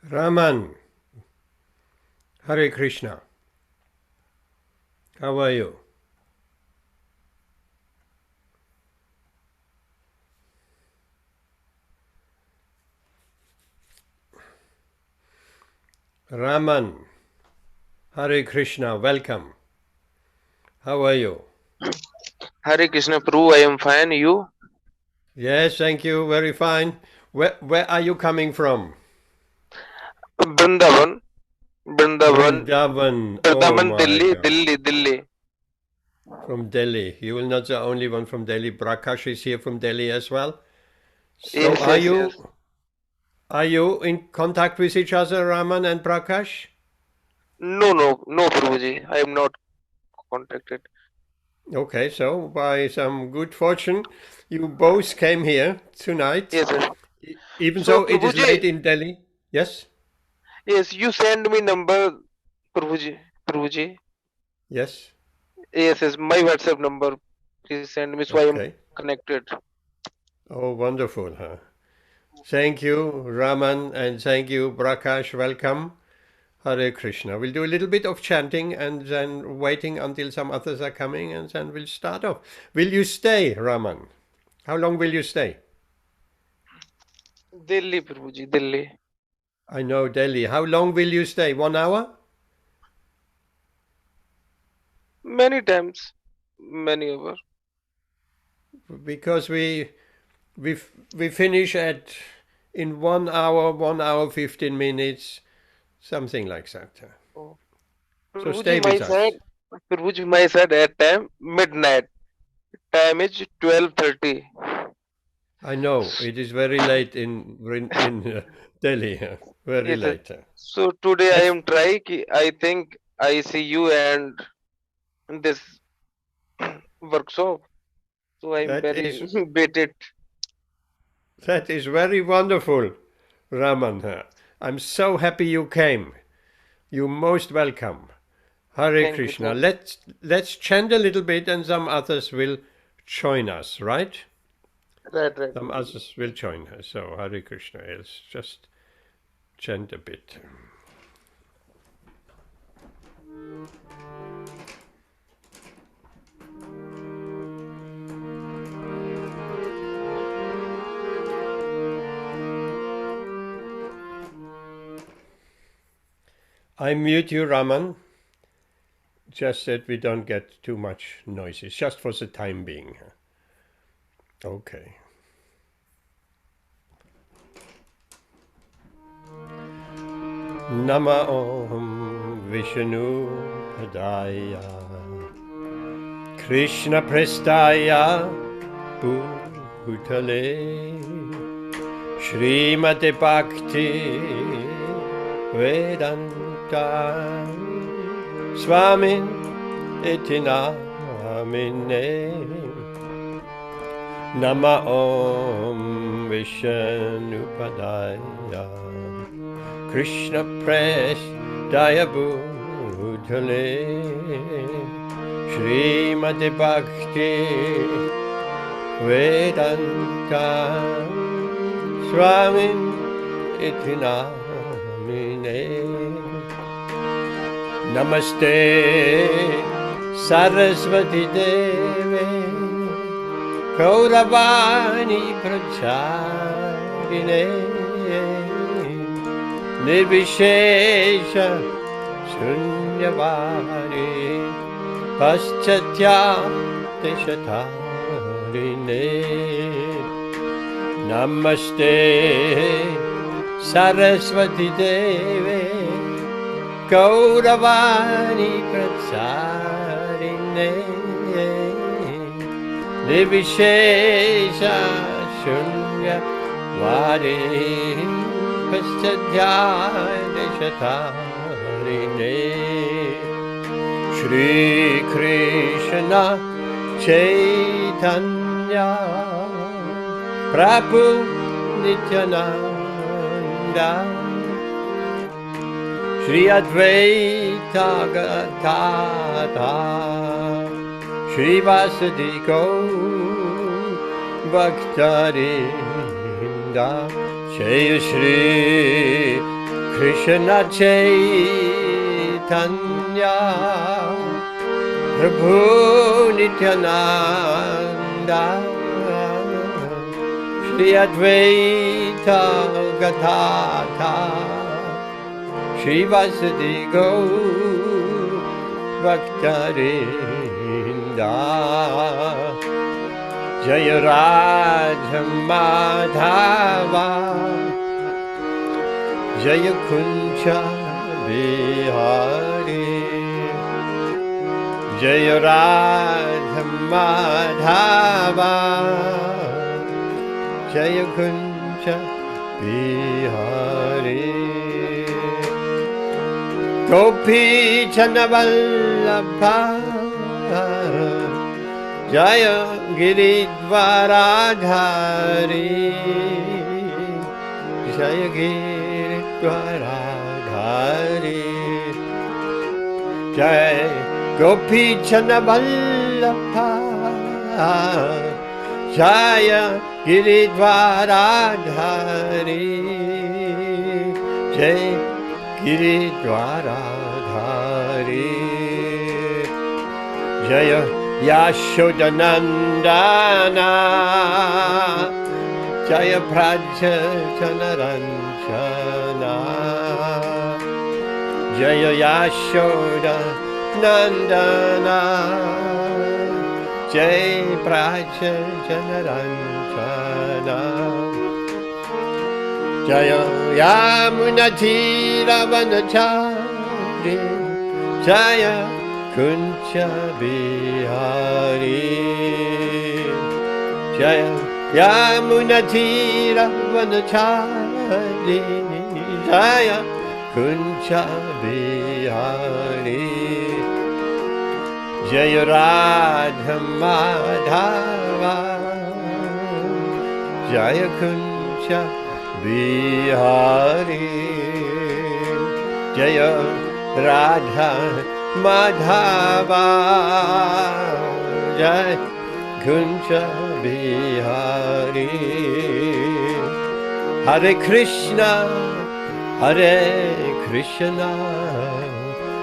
Raman, Hare Krishna. How are you? Raman, Hare Krishna, welcome. How are you? Hare Krishna Prabhu, I am fine. You? Yes, thank you, very fine. Where are you coming from? Vrindavan, Vrindavan, Vrindavan. Oh Vrindavan, my Delhi, God. Delhi, Delhi. From Delhi. You will not the only one from Delhi. Prakash is here from Delhi as well. So Yes, are yes, yes. you in contact with each other, Raman and Prakash? No, no, no, Prabhuji. I am not contacted. Okay, so by some good fortune, you both came here tonight, Yes, sir. even So, though it is Prabhuji, late in Delhi. Yes? yes, you send me number, Prabhuji, Prabhuji. Yes? Yes, yes, my WhatsApp number. Please send me so I am Okay. connected. Oh, wonderful, huh? Thank you, Raman, and thank you, Prakash. Welcome. Hare Krishna. We'll do a little bit of chanting and then waiting until some others are coming, and then we'll start off. Will you stay, Raman? How long will you stay? Delhi, Prabhuji, Delhi. I know Delhi. How long will you stay? 1 hour? Many times, many over. Because we finish at in 1 hour, 1 hour 15 minutes, something like that. Oh. So Prabhuji, stay my with side, us. Prabhuji, my side at time, midnight. Time is 12:30. I know it is very late in Delhi, very Yes, sir. late. So today I That's am trying. I think I see you and this workshop. So I am that very is baited. that is very wonderful, Raman. I'm so happy you came. You're most welcome. Hare Thank you. Krishna. Thank. Let's chant a little bit, and some others will join us. Right? Right, right, Some Prabhuji. others will join us. So Hare Krishna. Let's just chant a bit. I mute you, Raman. Just that we don't get too much noises, just for the time being. Okay. Nama Om Vishnu Padaya Krishna Prestaya Bhutale Srimate Bhakti Vedanta Swamin Itinamine Nama Om Vishnu Padaya Krishna Prestaya Bhutale Srimati Bhakti Vedanta Swamin Itinamine Namaste Saraswati Deve Gauravani Pracharine Nirvishesha Shunyavadi Paschatya Tishatarine Namaste Saraswati Deve Gauravani Pracharine Nirvishesha Shunyavadi Paschadhyadeshatarine Shri Krishna Chaitanya Prabhu Nityananda Shri Advaita Gadadhara Shri Vasadi Gaur Bhaktarinda Jai Shri Krishna Chaitanya Prabhu Nityananda Shri Advaita Gadadhar Shri Vasudhi Gaur Bhaktarinda Jaya Radha Madhava Jaya Kuncha Bihari Jaya Radha Madhava Jaya Kuncha Bihari Gopi Chanavallabha Jaya Giridvaradhari Jaya Giridvaradhari Jaya Gopi Chanavallabha Jaya Giridvaradhari Jaya Giridvaradhari Jaya Yashodanandana Jaya Praja Janaranjana Jaya Yashodanandana Jaya Praja Janaranjana Jaya Yamunatira Vanachari Jaya Kuncha Bihari Jaya Yamunatira Vanachari Jaya Kuncha Bihari Jaya Radha Madhava Jaya Kuncha Bihari Jaya Radha Madhava Jaya Kuncha Bihari Hare Krishna Hare Krishna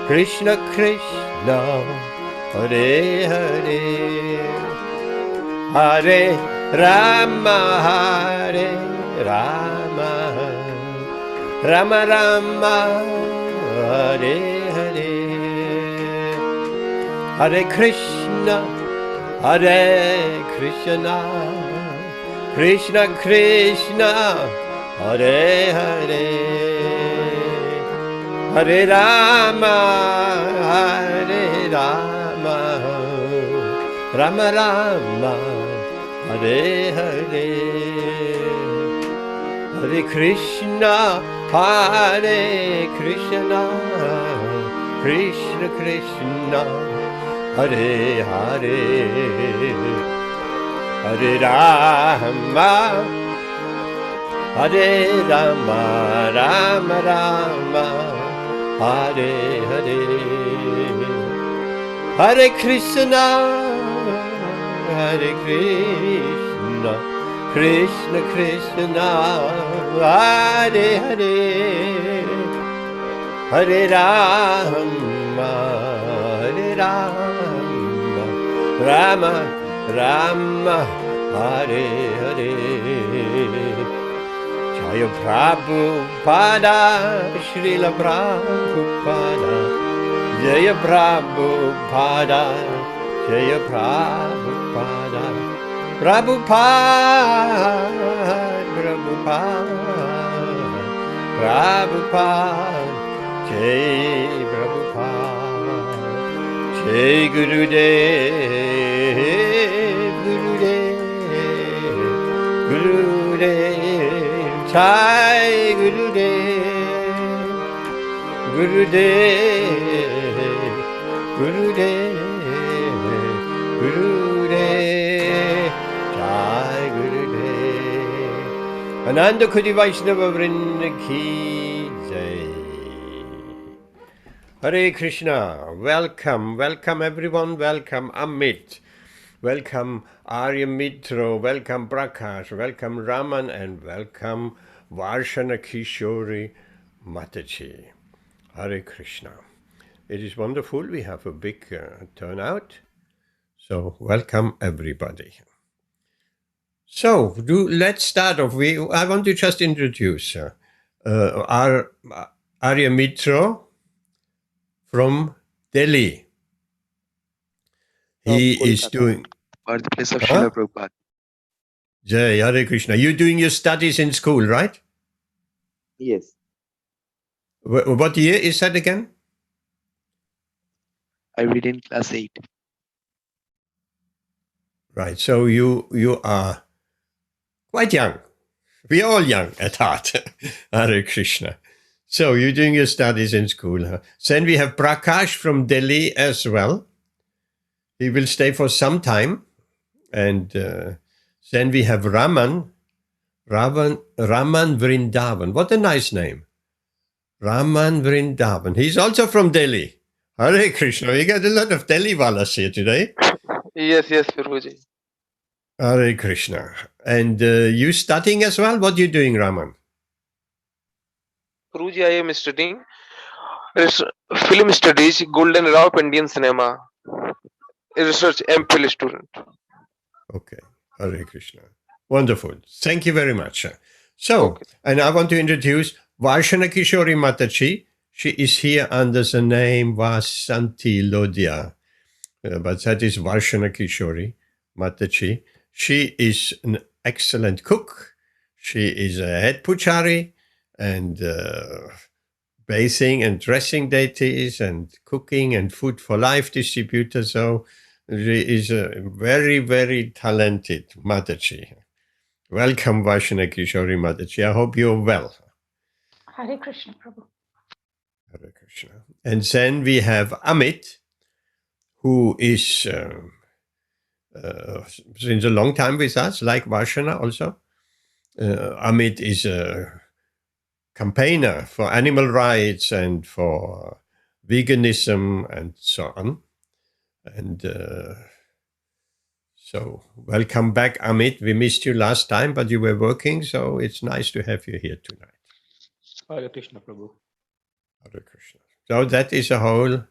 Krishna Krishna Hare Hare Hare Rama Hare Rama Rama Rama Hare Hare Hare Krishna Hare Krishna Krishna Krishna Hare Hare Hare Rama Hare Rama Rama Rama Hare Hare Hare Krishna Hare Krishna Krishna Krishna Hare Hare Hare Rama Hare Rama Rama Rama Hare Hare Hare Krishna Hare Krishna Krishna Krishna Hare Hare Hare Rama Hare Rama Rama Rama Hare Hare Jaya Prabhupada Srila Prabhupada Jaya Prabhupada Jaya Prabhupada Prabhupada Prabhupada Prabhupada Jai Prabhupada Jai Gurudev Gurudev Gurudev Jai Gurudev Gurudev Gurudev Gurudev Jai Gurudev Ananda Kudi Vaishnava Vrinda Ki Jai. Hare Krishna, welcome everyone, welcome Amit, welcome Arya Mitro, welcome Prakash, welcome Raman, and welcome Varshana Kishori Mataji. Hare Krishna. It is wonderful. We have a big turnout. So welcome everybody. So let's start off. I want to just introduce our Arya Mitra from Delhi. He is doing birthplace of Srila Prabhupada. Jai Hare Krishna. You're doing your studies in school, right? Yes. What year is that again? I read in class 8. Right. So you are quite young. We are all young at heart. Hare Krishna. So you're doing your studies in school. Huh? Then we have Prakash from Delhi as well. He will stay for some time. And then we have Raman Vrindavan. What a nice name. Raman Vrindavan. He's also from Delhi. Hare Krishna. We got a lot of Delhi Walas here today. Yes, Prabhuji. Hare Krishna. And you studying as well? What are you doing, Raman? Prabhuji, I am studying film studies, Golden Era of Indian cinema. A research MPhil student. Okay. Hare Krishna. Wonderful. Thank you very much. So, and I want to introduce Varshana Kishori Mataji. She is here under the name Vasanti Lodhia. But that is Varshana Kishori Mataji. She is an excellent cook. She is a head puchari and bathing and dressing deities and cooking and food for life distributor. So she is a very, very talented Mataji. Welcome, Varshana Kishori Mataji. I hope you're well. Hare Krishna, Prabhu. Hare Krishna. And then we have Amit, who is since a long time with us, like Varshana also. Amit is a campaigner for animal rights and for veganism and so on. And so welcome back, Amit. We missed you last time, but you were working, so it's nice to have you here tonight. Hare Krishna, Prabhu. Hare Krishna. So that is a whole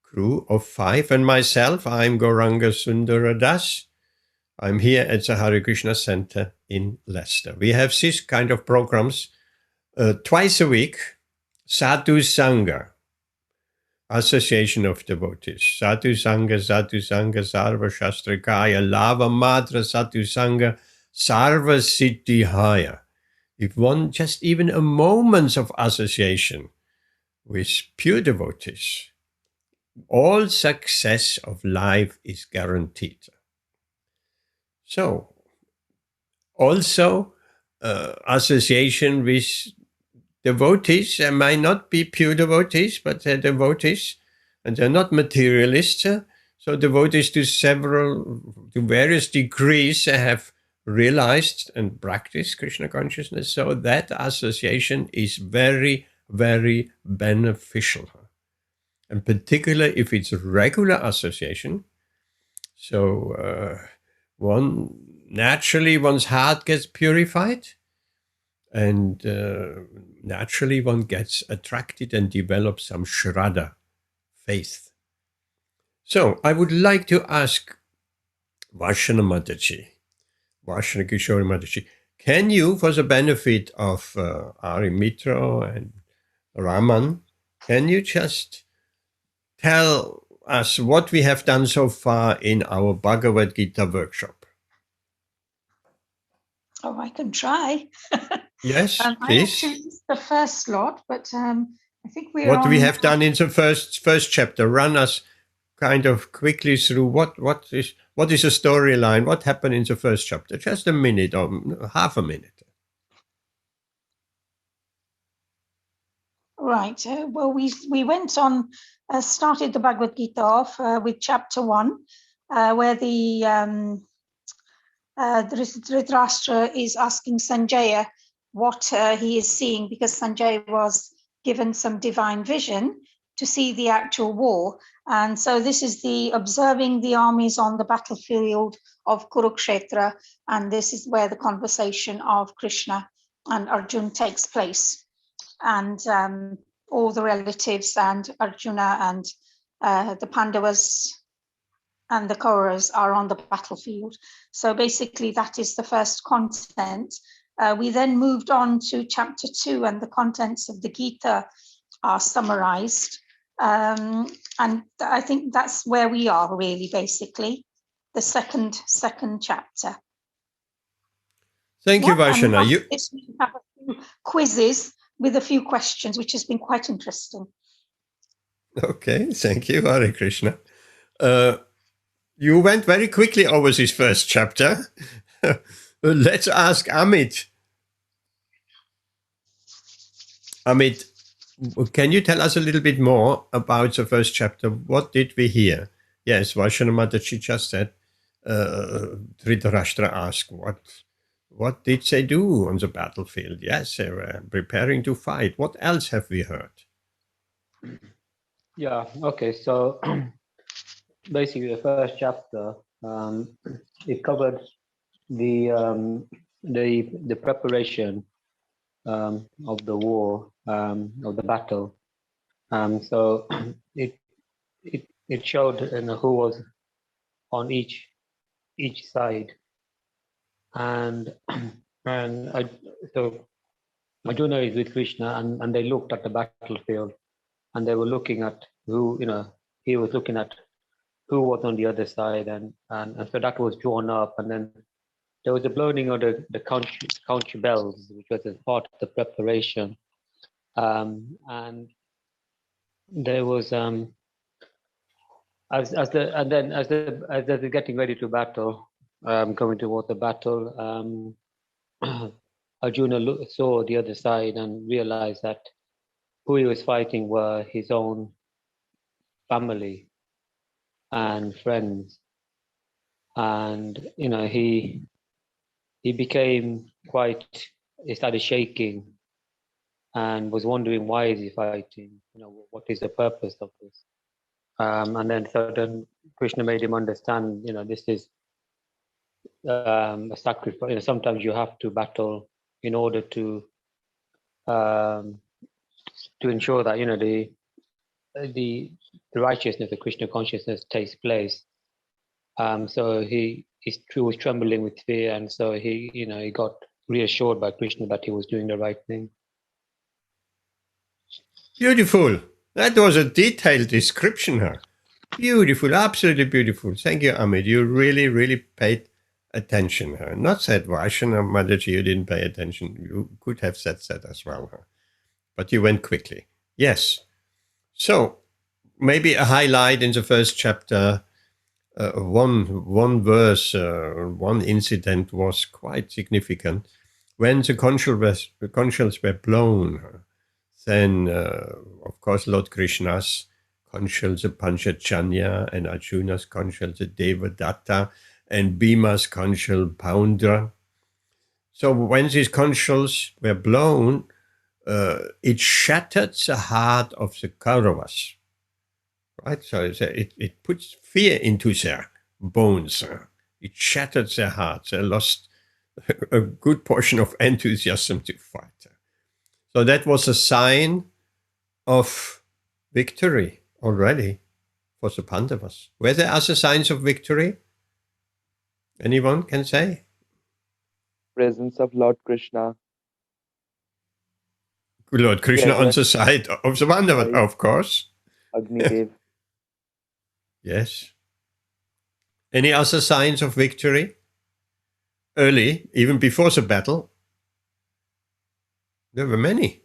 crew of 5. And myself, I'm Gauranga Sundara Das. I'm here at the Hare Krishna Center in Leicester. We have this kind of programs twice a week. Sadhu Sangha, Association of Devotees. Sadhu Sangha, Sarva Shastrikaya, Lava Madra Sadhu Sangha, Sarva Siddhihaya. If one just even a moment of association with pure devotees, all success of life is guaranteed. So, also association with devotees. They might not be pure devotees, but they're devotees, and they're not materialists. So devotees to various degrees have realized and practiced Krishna consciousness. So that association is very, very beneficial. And particularly if it's a regular association. So naturally one's heart gets purified, and naturally one gets attracted and develops some Shraddha, faith. So I would like to ask Varshana Mataji, Varshana Kishori Mataji, can you, for the benefit of Ari Mitra and Raman, can you just tell us what we have done so far in our Bhagavad Gita workshop? Oh, I can try. Yes, I please. actually missed the first lot, but I think we're What on... we have done in the first chapter. Run us kind of quickly through what is a storyline, what happened in the first chapter. Just a minute or half a minute. Right. Well, we went on, started the Bhagavad Gita off with chapter 1, where the Dhritarashtra is asking Sanjaya what he is seeing, because Sanjaya was given some divine vision to see the actual war. And so this is the observing the armies on the battlefield of Kurukshetra, and this is where the conversation of Krishna and Arjuna takes place. and all the relatives and Arjuna and the Pandavas and the Kauravas are on the battlefield. So basically that is the first content. We then moved on to chapter 2, and the contents of the Gita are summarized. And I think that's where we are really, basically, the second chapter. Thank you, Vaishana. We have a few quizzes with a few questions, which has been quite interesting. Okay, thank you, Hare Krishna. You went very quickly over this first chapter. Let's ask Amit. Amit, can you tell us a little bit more about the first chapter? What did we hear? Yes, Vaishana Mataji just said, Dhritarashtra asked, what did they do on the battlefield? Yes, they were preparing to fight. What else have we heard? Yeah, okay, so basically the first chapter, it covered the preparation of the war, of the battle. So it showed who was on each side, and so Arjuna is with Krishna, and they looked at the battlefield, and they were looking at who, he was looking at who was on the other side, and so that was drawn up, and then there was a blowing of the conch bells, which was a part of the preparation, and there was as they're getting ready to battle, going towards the battle, Arjuna saw the other side and realized that who he was fighting were his own family and friends, and he became he started shaking and was wondering, why is he fighting? What is the purpose of this? And then Krishna made him understand, this is a sacrifice. Sometimes you have to battle in order to ensure that the righteousness, the Krishna consciousness takes place. So he was trembling with fear, and so he got reassured by Krishna that he was doing the right thing. Beautiful. That was a detailed description here. Beautiful, absolutely beautiful. Thank you, Amit. You really, really paid attention here. Not said Vaishana Mataji, you didn't pay attention. You could have said that as well. Huh? But you went quickly. Yes. So maybe a highlight in the first chapter, one verse, one incident was quite significant. When the conchs were blown, then, of course, Lord Krishna's conchs, the Panchajanya, and Arjuna's conchs, the Devadatta, and Bhima's conch, Poundra. So when these conchs were blown, it shattered the heart of the Kauravas. Right? So it puts fear into their bones. It shattered their hearts. They lost a good portion of enthusiasm to fight. So that was a sign of victory already for the Pandavas. Were there other signs of victory? Anyone can say? Presence of Lord Krishna. Lord Krishna on the side of the Pandavas, of course. Agnidev. Yes. Any other signs of victory? Early, even before the battle? There were many.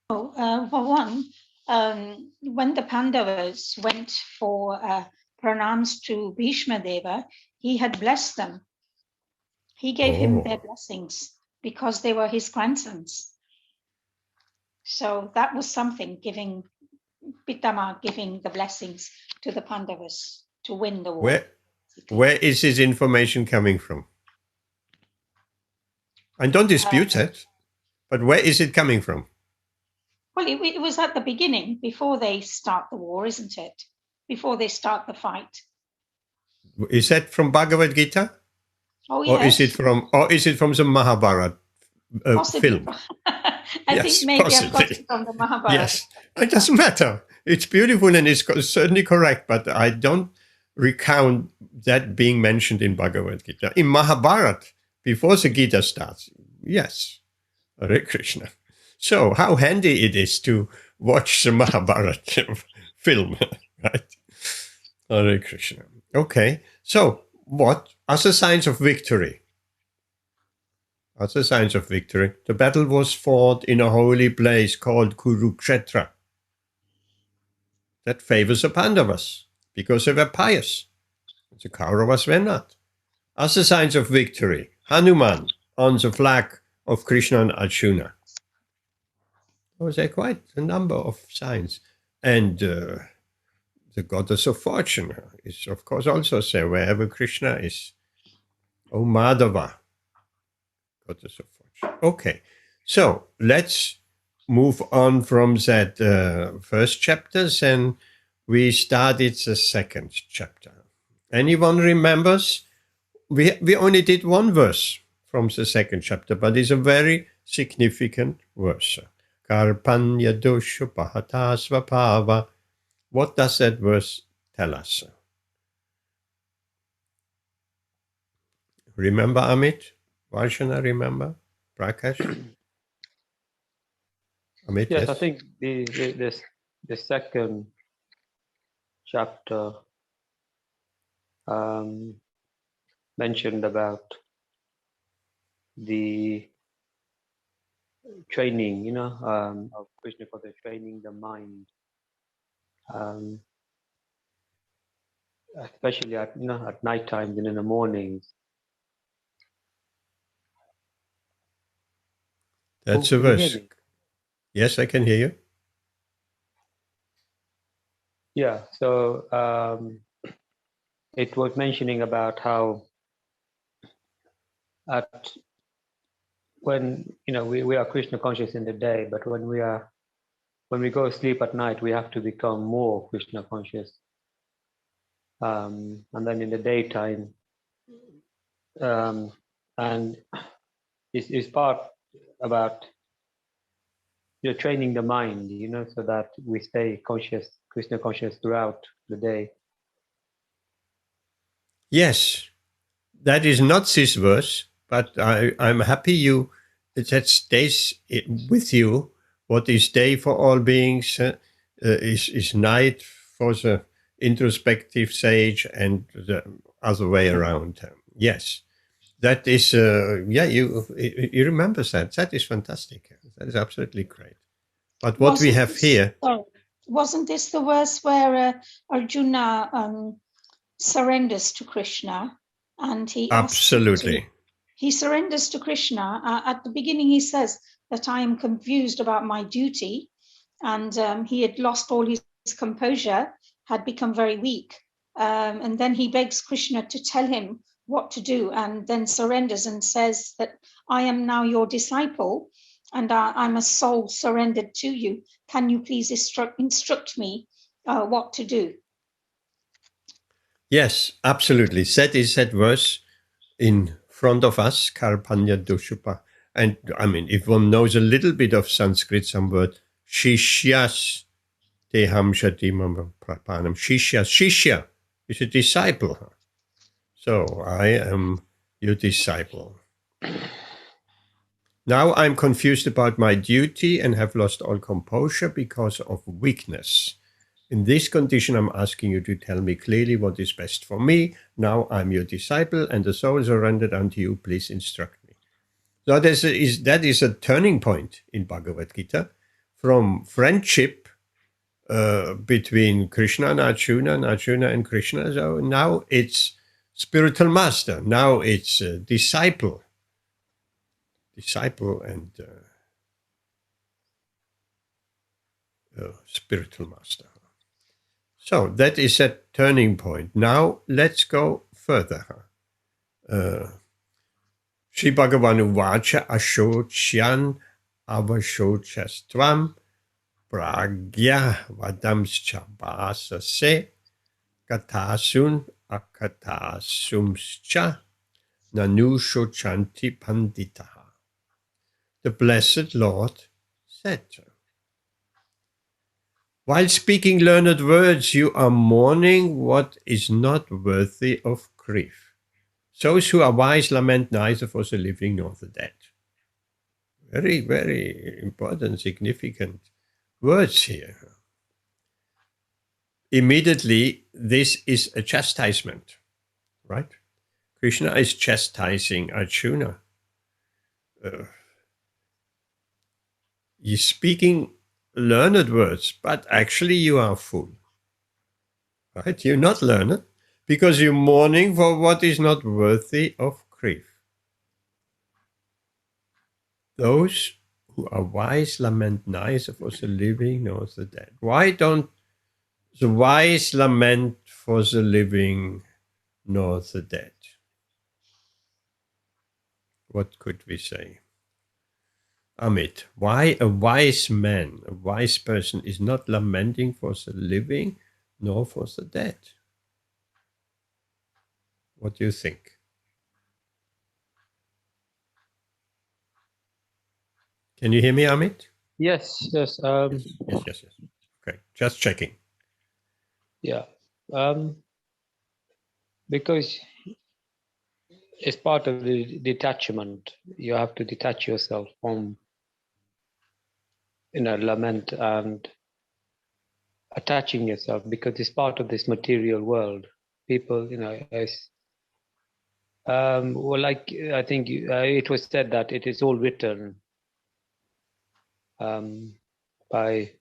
For one, when the Pandavas went for pranams to Bhishma Deva, he had blessed them. He gave him their blessings because they were his grandsons. So that was something, giving Pitama giving the blessings to the Pandavas to win the war. Where is this information coming from? And don't dispute that, but where is it coming from? Well, it was at the beginning, before they start the war, isn't it? Before they start the fight. Is that from Bhagavad Gita? Oh, yes. Or is it from the Mahabharata Possibly. film. I Yes, think maybe I've got possibly. it from the Mahabharata. Yes, it doesn't matter. It's beautiful and it's certainly correct, but I don't recount that being mentioned in Bhagavad Gita. In Mahabharata, before the Gita starts, yes, Hare Krishna. So how handy it is to watch the Mahabharata film, right? Hare Krishna. Okay, so what are the signs of victory? As a signs of victory, the battle was fought in a holy place called Kurukshetra. That favors the Pandavas because they were pious. The Kauravas were not. As a signs of victory, Hanuman on the flag of Krishna and Arjuna. There was quite a number of signs. And the goddess of fortune is, of course, also there wherever Krishna is. Oh, Madhava, goddess of fortune. Okay, so let's move on from that first chapters and we started the second chapter. Anyone remembers? We only did one verse from the second chapter, but it's a very significant verse. Karpanya dosho pahata svapava. What does that verse tell us? Remember, Amit? Varshana, remember? Prakash? Amit, Yes, I think the second chapter mentioned about the training, of Krishna for the training the mind, especially at night times and in the mornings. That's a Can you hear verse. me? Yes, I can hear you. Yeah, so it was mentioning about how when we are Krishna conscious in the day, but when we go to sleep at night, we have to become more Krishna conscious. And then in the daytime, and it's part about training the mind, so that we stay conscious, Krishna conscious throughout the day. Yes, that is not this verse, but I'm happy that stays with you. What is day for all beings is night for the introspective sage and the other way around. Yes, that is, you remember that. That is fantastic. That is absolutely great. But what we have here... Sorry, wasn't this the verse where Arjuna surrenders to Krishna and he Absolutely. He surrenders to Krishna. At the beginning, he says that I am confused about my duty, and he had lost all his composure, had become very weak. And then he begs Krishna to tell him what to do, and then surrenders and says that I am now your disciple, and I'm a soul surrendered to you. Can you please instruct me what to do? Yes, absolutely. That is that verse in front of us, Karpanya Doshupa. And I mean, if one knows a little bit of Sanskrit, some word, Shishyas Teham Shatimam Prapanam. Shishya is a disciple. So I am your disciple. Now I'm confused about my duty and have lost all composure because of weakness. In this condition, I'm asking you to tell me clearly what is best for me. Now I'm your disciple and the soul surrendered unto you. Please instruct me. So that is a turning point in Bhagavad Gita from friendship between Krishna and Arjuna and Krishna. So now it's spiritual master. Now it's disciple and spiritual master. So that is a turning point. Now let's go further. Shri Bhagavan Uvacha Ashocyan Avashochastvam Pragya Vadamscha Basase Katasun Akatasumscha Nanusho Chanti Panditaha. the blessed Lord said. While speaking learned words, you are mourning what is not worthy of grief. Those who are wise lament neither for the living nor the dead. Very, very important, significant words here. Immediately, this is a chastisement, right? Krishna is chastising Arjuna. He's speaking learned words, but actually you are a fool. Right? You're not learned because you're mourning for what is not worthy of grief. Those who are wise lament neither for the living nor the dead. Why don't the wise lament for the living nor the dead? What could we say? Amit, why a wise man, a wise person is not lamenting for the living nor for the dead? What do you think? Can you hear me, Amit? Yes. Yes. Okay, just checking. Yeah. Because it's part of the detachment. You have to detach yourself from, lament and attaching yourself, because it's part of this material world. People, I think it was said that it is all written by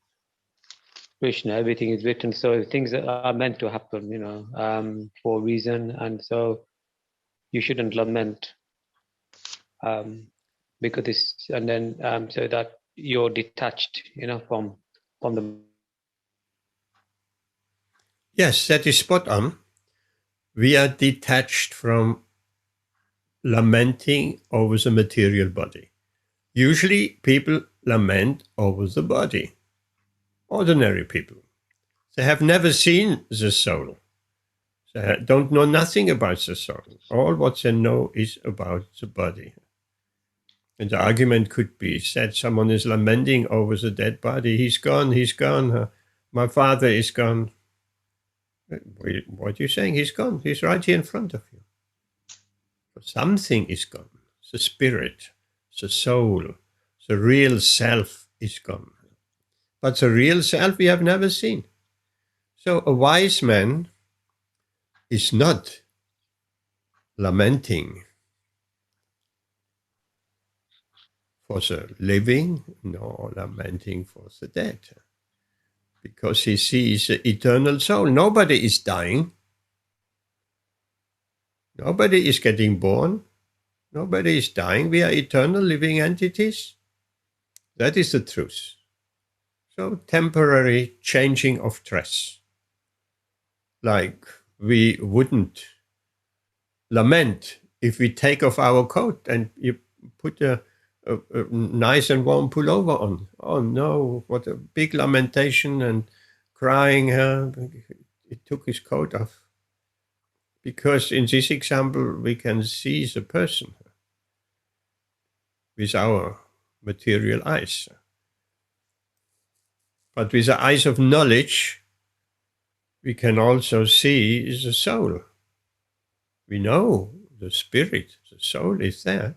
Krishna. Everything is written, so things are meant to happen, for a reason, and so you shouldn't lament because this, and then so that you're detached, from the. Yes, that is spot on. We are detached from lamenting over the material body. Usually people lament over the body. Ordinary people. They have never seen the soul. They don't know nothing about the soul. All what they know is about the body. And the argument could be said, someone is lamenting over the dead body. He's gone. My father is gone. What are you saying? He's gone. He's right here in front of you. Something is gone. The spirit, the soul, the real self is gone. But the real self we have never seen. So a wise man is not lamenting for the living, nor lamenting for the dead. Because he sees the eternal soul. Nobody is dying. Nobody is getting born. Nobody is dying. We are eternal living entities. That is the truth. So temporary changing of dress. Like we wouldn't lament if we take off our coat and you put a nice and warm pullover on. Oh no, what a big lamentation and crying. He took his coat off. Because in this example, we can see the person with our material eyes. But with the eyes of knowledge, we can also see the soul. We know the spirit, the soul is there.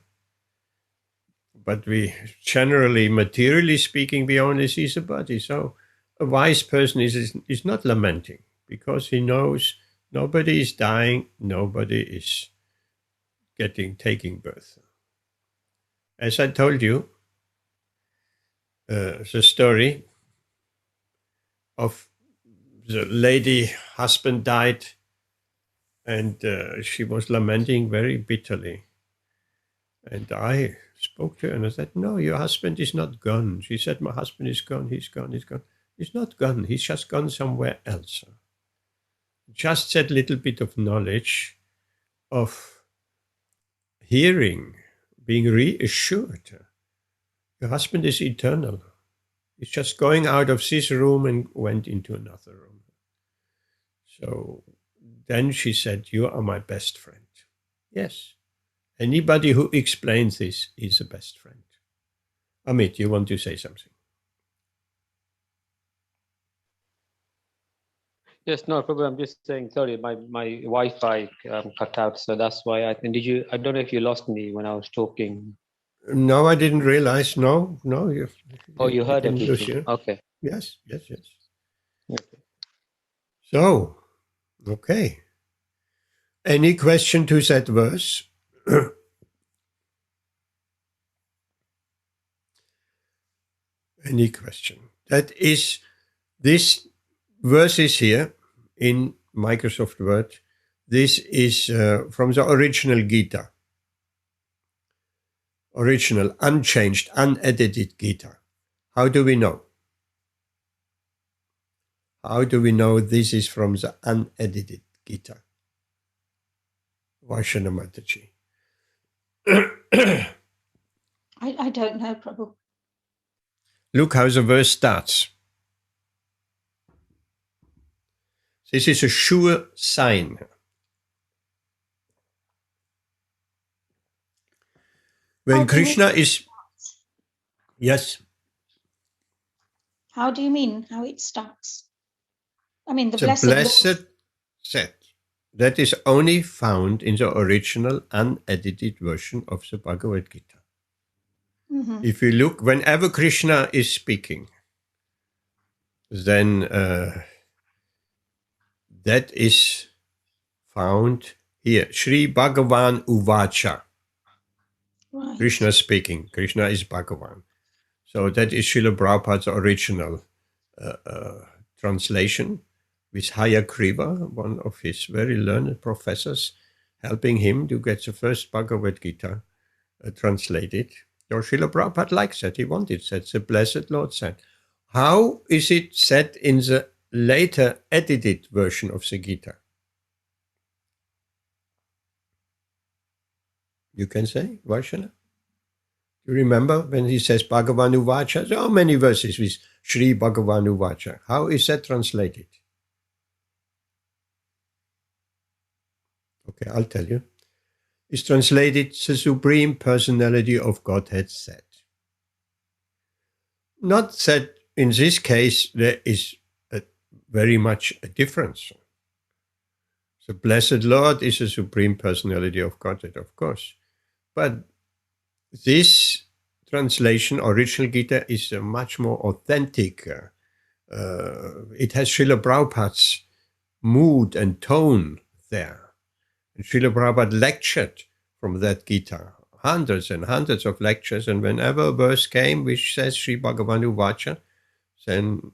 But we generally, materially speaking, we only see the body. So a wise person is not lamenting because he knows nobody is dying, nobody is taking birth. As I told you, the story of the lady husband died and she was lamenting very bitterly. And I spoke to her and I said, no, your husband is not gone. She said, my husband is gone, he's gone. He's not gone, he's just gone somewhere else. Just that little bit of knowledge of hearing, being reassured. Your husband is eternal. He's just going out of this room and went into another room. So then she said, you are my best friend. Yes. Anybody who explains this is a best friend. Amit, you want to say something? Yes, no problem. I'm just saying, sorry, my Wi-Fi cut out, so that's why I think. I don't know if you lost me when I was talking. No, I didn't realize. No. Oh, you heard didn't lose everything. you. Okay. Yes. Okay. So, okay. Any question to that verse? Any question? That is, this verse is here in Microsoft Word. This is from the original Gita. Original, unchanged, unedited Gita. How do we know? How do we know this is from the unedited Gita? Vaishana Mataji. I don't know, Prabhu. Look how the verse starts. This is a sure sign. When Krishna is... Yes. How do you mean how it starts? I mean, the The blessed Lord. set. That is only found in the original unedited version of the Bhagavad Gita. Mm-hmm. If you look, whenever Krishna is speaking, then that is found here. Sri Bhagavan Uvacha. Right. Krishna speaking. Krishna is Bhagavan. So that is Srila Prabhupada's original translation, with Hayagriva, one of his very learned professors, helping him to get the first Bhagavad Gita translated. So Srila Prabhupada likes that. He wanted that. The Blessed Lord said. How is it said in the later edited version of the Gita? You can say, Vaishana? You remember when he says Bhagavan Uvacha? There are many verses with Sri Bhagavan Uvacha. How is that translated? Okay, I'll tell you. It's translated, the Supreme Personality of Godhead said. Not that in this case there is very much a difference. The Blessed Lord is the Supreme Personality of Godhead, of course. But this translation, original Gita, is a much more authentic. It has Srila Prabhupada's mood and tone there. And Srila Prabhupada lectured from that Gita, hundreds and hundreds of lectures, and whenever a verse came which says Sri Bhagavan Uvacha, then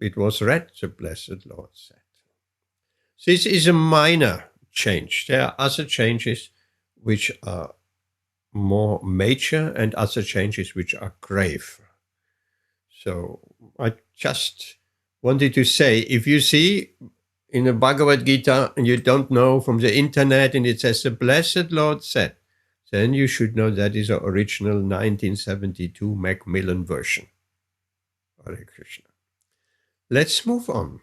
it was read, the Blessed Lord said. This is a minor change. There are other changes which are more major and other changes which are grave. So I just wanted to say, if you see in the Bhagavad Gita and you don't know from the internet and it says the Blessed Lord said, then you should know that is the original 1972 Macmillan version. Hare Krishna. Let's move on.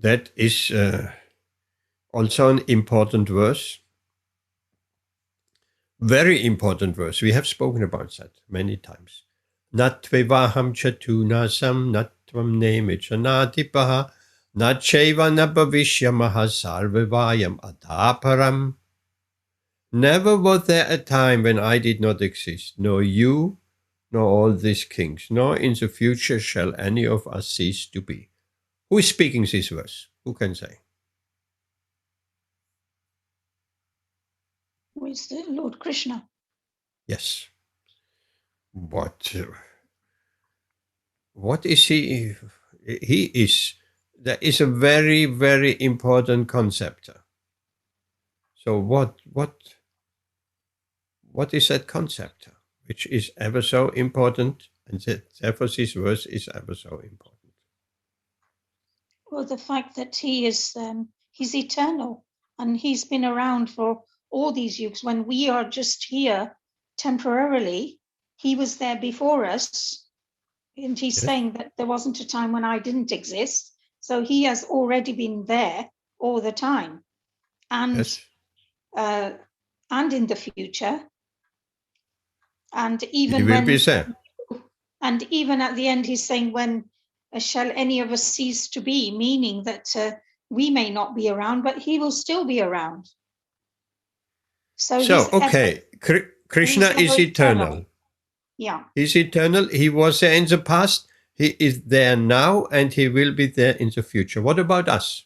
That is also an important verse. Very important verse. We have spoken about that many times. Natvevaham chatunasam natvam nemichanatipaha nacheva nabhavishyamaha sarvavayam adhaparam. Never was there a time when I did not exist, nor you, nor all these kings, nor in the future shall any of us cease to be. Who is speaking this verse? Who can say? Who is the Lord Krishna? Yes. What is he? He is. There is a very, very important concept. So what is that concept, which is ever so important, and therefore this verse is ever so important? Well, the fact that he is he's eternal and he's been around for all these yugas. When we are just here temporarily, he was there before us. And he's Yes. saying that there wasn't a time when I didn't exist. So he has already been there all the time, and Yes. and in the future, and He even will be when, there. and even at the end, he's saying, when shall any of us cease to be, meaning that we may not be around, but he will still be around. So So, he's okay, Krishna he's is ever eternal. Yeah. He's eternal. He was there in the past. He is there now, and he will be there in the future. What about us?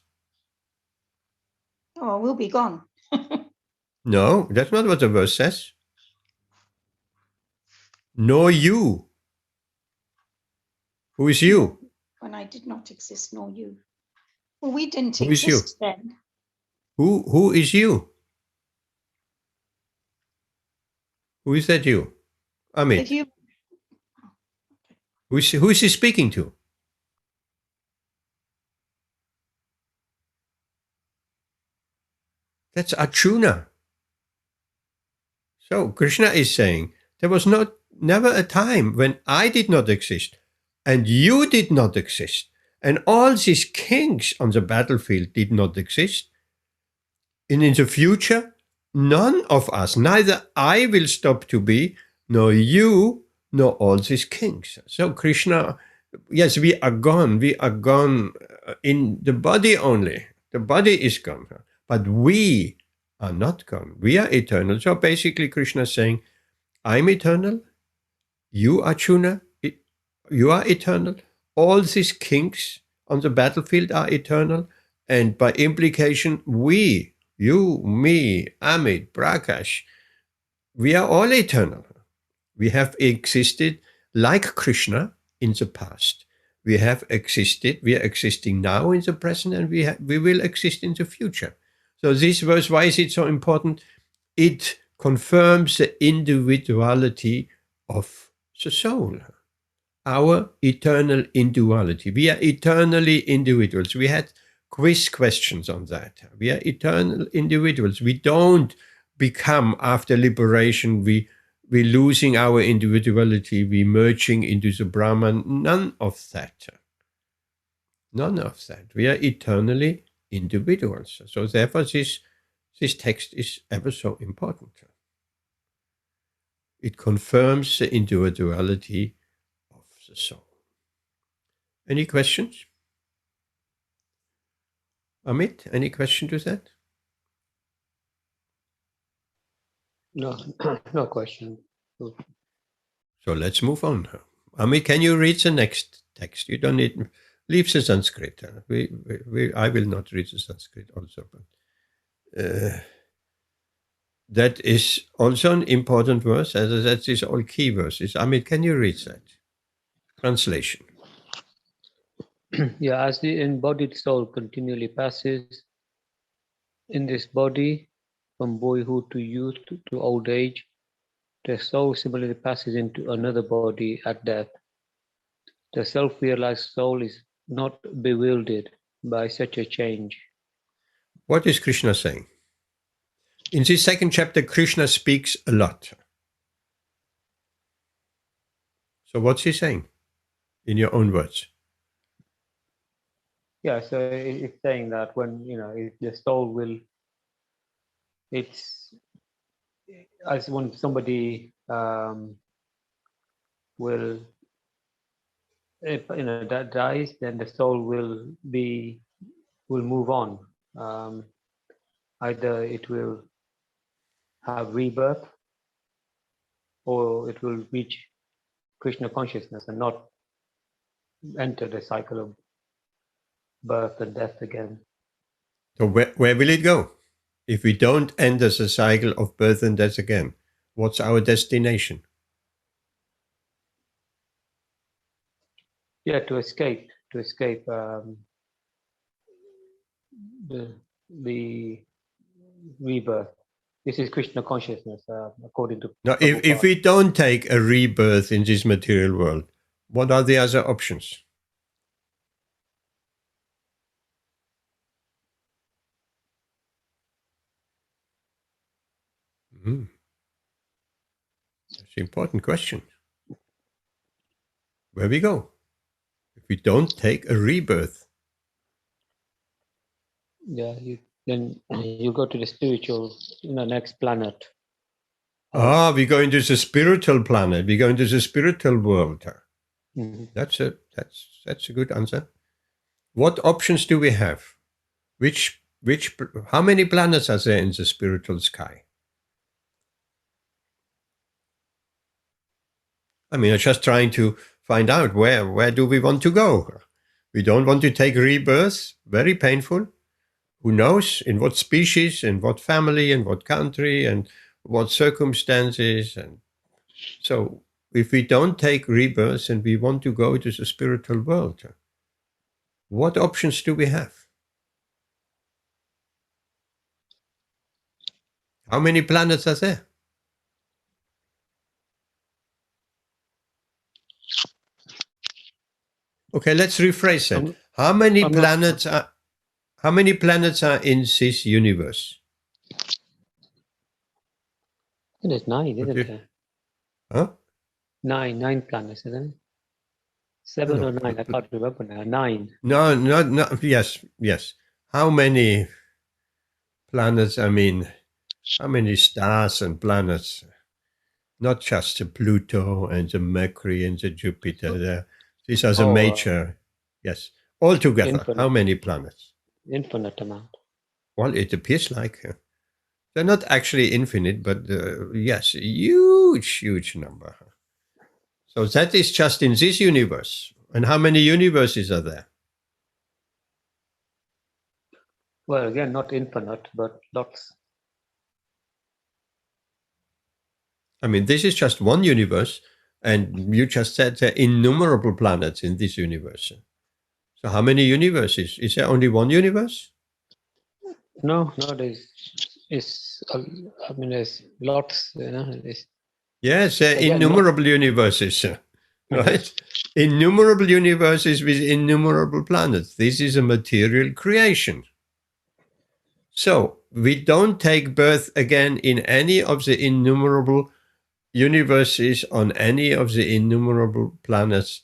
Oh, we'll be gone. No, that's not what the verse says. Nor you. Who is you? When I did not exist, nor you. Well, we didn't Who is you? exist then. Who is you? Who is that you? Amit. If you, Who is he speaking to? That's Arjuna. So Krishna is saying there was never a time when I did not exist and you did not exist and all these kings on the battlefield did not exist. And in the future, none of us, neither I will stop to be, nor you, nor all these kings. So Krishna, yes, we are gone. We are gone in the body only. The body is gone. But we are not gone. We are eternal. So basically Krishna is saying, I'm eternal. You, Arjuna, you are eternal. All these kings on the battlefield are eternal. And by implication, we, you, me, Amit, Prakash, we are all eternal. We have existed like Krishna in the past. We have existed, we are existing now in the present, and we will exist in the future. So this verse, why is it so important? It confirms the individuality of the soul, our eternal individuality. We are eternally individuals. We had quiz questions on that. We are eternal individuals. We don't become, after liberation, we're losing our individuality, we're merging into the Brahman. None of that. None of that. We are eternally individuals. So therefore this text is ever so important. It confirms the individuality of the soul. Any questions? Amit, any question to that? No, no question. So let's move on. Amit, can you read the next text? You don't need, leave the Sanskrit. I will not read the Sanskrit also, but that is also an important verse, as that is all key verses. Amit, can you read that? Translation. Yeah, as the embodied soul continually passes in this body from boyhood to youth to old age, the soul similarly passes into another body at death. The self-realized soul is not bewildered by such a change. What is Krishna saying? In this second chapter, Krishna speaks a lot. So what's he saying in your own words? Yeah, so it's saying that when, the soul will, it's as when somebody will, if, that dies, then the soul will move on. Either it will have rebirth or it will reach Krishna consciousness and not enter the cycle of birth and death again. So where will it go? If we don't enter the cycle of birth and death again, what's our destination? Yeah, to escape the rebirth. This is Krishna consciousness, according to. Now, if we don't take a rebirth in this material world, what are the other options? That's an important question. where we go. If we don't take a rebirth. Yeah, then you go to the spiritual, next planet. We go into the spiritual planet. We go into the spiritual world. Mhm. That's a good answer. What options do we have? How many planets are there in the spiritual sky? I mean, I'm just trying to find out where do we want to go. We don't want to take rebirth, very painful. Who knows in what species, in what family, in what country, and what circumstances. And so if we don't take rebirth and we want to go to the spiritual world, what options do we have? How many planets are there? Okay, let's rephrase that. How many planets are in this universe? I think there's 9, isn't there? Huh? 9 planets, isn't it? 7 or 9, I can't remember now. 9. No. Yes. How many planets? I mean, how many stars and planets? Not just the Pluto and the Mercury and the Jupiter. These are the major. Yes. Altogether, Infinite. how many planets? Infinite amount. Well, it appears like they're not actually infinite, but yes, huge number. So that is just in this universe. And how many universes are there? Well, again, not infinite, but lots. I mean, this is just one universe, and you just said there are innumerable planets in this universe. So how many universes? Is there only one universe? No, there's lots, Yes, there are innumerable universes, right? Innumerable universes with innumerable planets. This is a material creation. So we don't take birth again in any of the innumerable universes on any of the innumerable planets.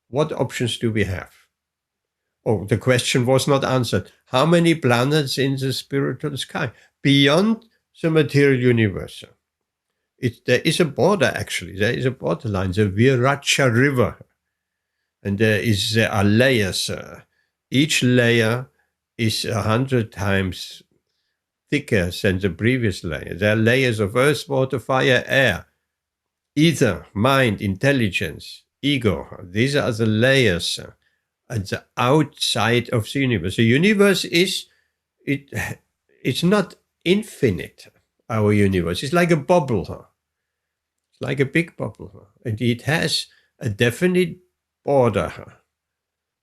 What options do we have? Oh, the question was not answered. How many planets in the spiritual sky beyond the material universe? There is a border, actually. There is a borderline, the Viracha River. And there are layers. Each layer is 100 times thicker than the previous layer. There are layers of earth, water, fire, air, ether, mind, intelligence, ego. These are the layers at the outside of the universe. The universe it's not infinite, our universe. It's like a bubble. It's like a big bubble. And it has a definite border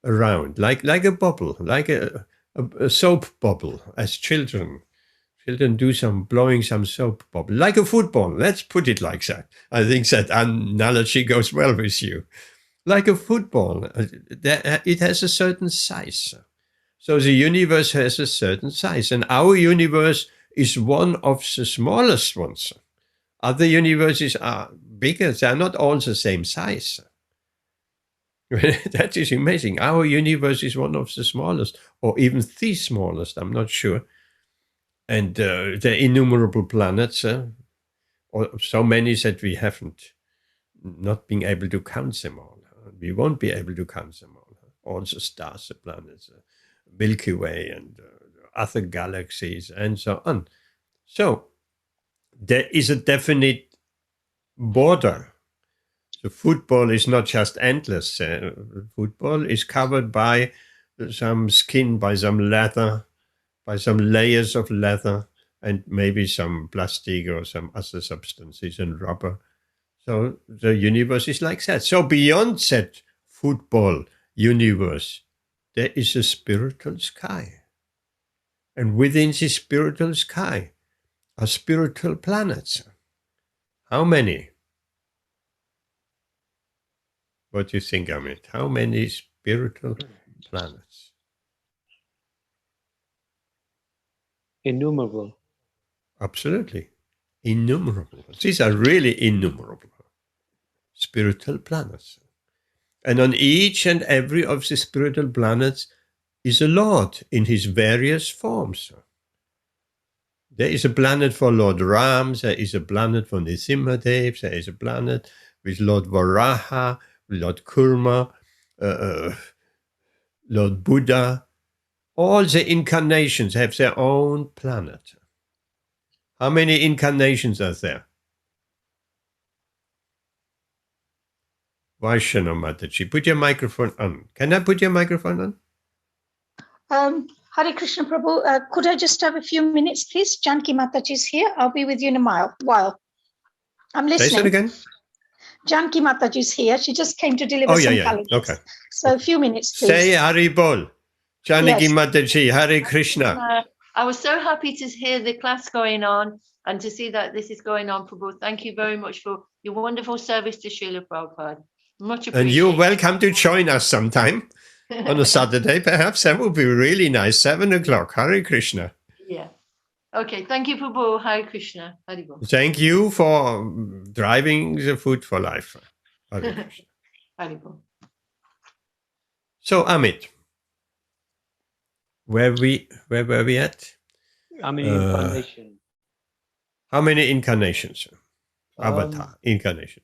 around, like a bubble, like a soap bubble, as children do blowing some soap bubble, like a football. Let's put it like that. I think that analogy goes well with you. Like a football, it has a certain size. So the universe has a certain size, and our universe is one of the smallest ones. Other universes are bigger. They are not all the same size. That is amazing. Our universe is one of the smallest, or even the smallest, I'm not sure. And there are innumerable planets, or so many that we haven't not been able to count them all. We won't be able to count them all. All the stars, the planets, Milky Way, and other galaxies, and so on. So there is a definite border. The football is not just endless. Football is covered by some skin, by some leather, by some layers of leather, and maybe some plastic or some other substances and rubber. So the universe is like that. So beyond that football universe, there is a spiritual sky. And within this spiritual sky are spiritual planets. How many? What do you think, Amit? How many spiritual planets? Innumerable. Absolutely. Innumerable. These are really innumerable. Spiritual planets. And on each and every of the spiritual planets is a Lord in his various forms. There is a planet for Lord Ram, there is a planet for Nrsimhadev, there is a planet with Lord Varaha, Lord Kurma, Lord Buddha. All the incarnations have their own planet. How many incarnations are there? Vaishana Mataji, put your microphone on. Can I put your microphone on? Hare Krishna Prabhu, could I just have a few minutes, please? Janki Mataji's here. I'll be with you in a while. I'm listening. Say that again. Janki Mataji's here. She just came to deliver some calendars. Okay. So a few minutes, please. Say Hari Bol. Janaki Yes. Mataji, Hare Krishna. I was so happy to hear the class going on and to see that this is going on, Prabhu. Thank you very much for your wonderful service to Srila Prabhupada. Much appreciated. And you're welcome to join us sometime on a Saturday, perhaps. That would be really nice. 7 o'clock. Hare Krishna. Yeah. Okay. Thank you, Prabhu. Hare Krishna. Hare Bol. Thank you for driving the food for life. Hare Krishna. Hare Bol. So, Amit, where were we at? How many incarnations? How many incarnations? Avatar, incarnation.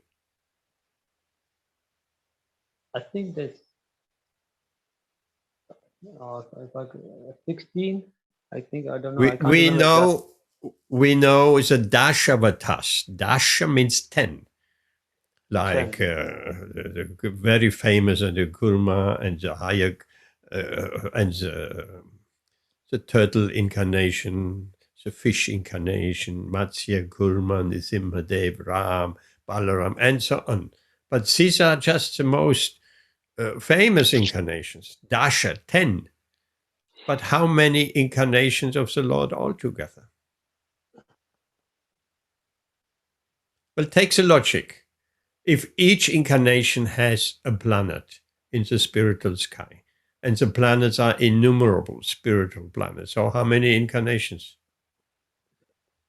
I think there's 16. I think, I don't know. I can't We remember know it's a Dashavatars. Dasha means 10. Like the very famous the Kurma and the Hayak and the turtle incarnation, the fish incarnation, Matsya, Kurma, Nrsimhadev, Ram, Balaram, and so on. But these are just the most famous incarnations. Dasha, 10. But how many incarnations of the Lord altogether? Well, take the logic. If each incarnation has a planet in the spiritual sky, and the planets are innumerable spiritual planets, so how many incarnations?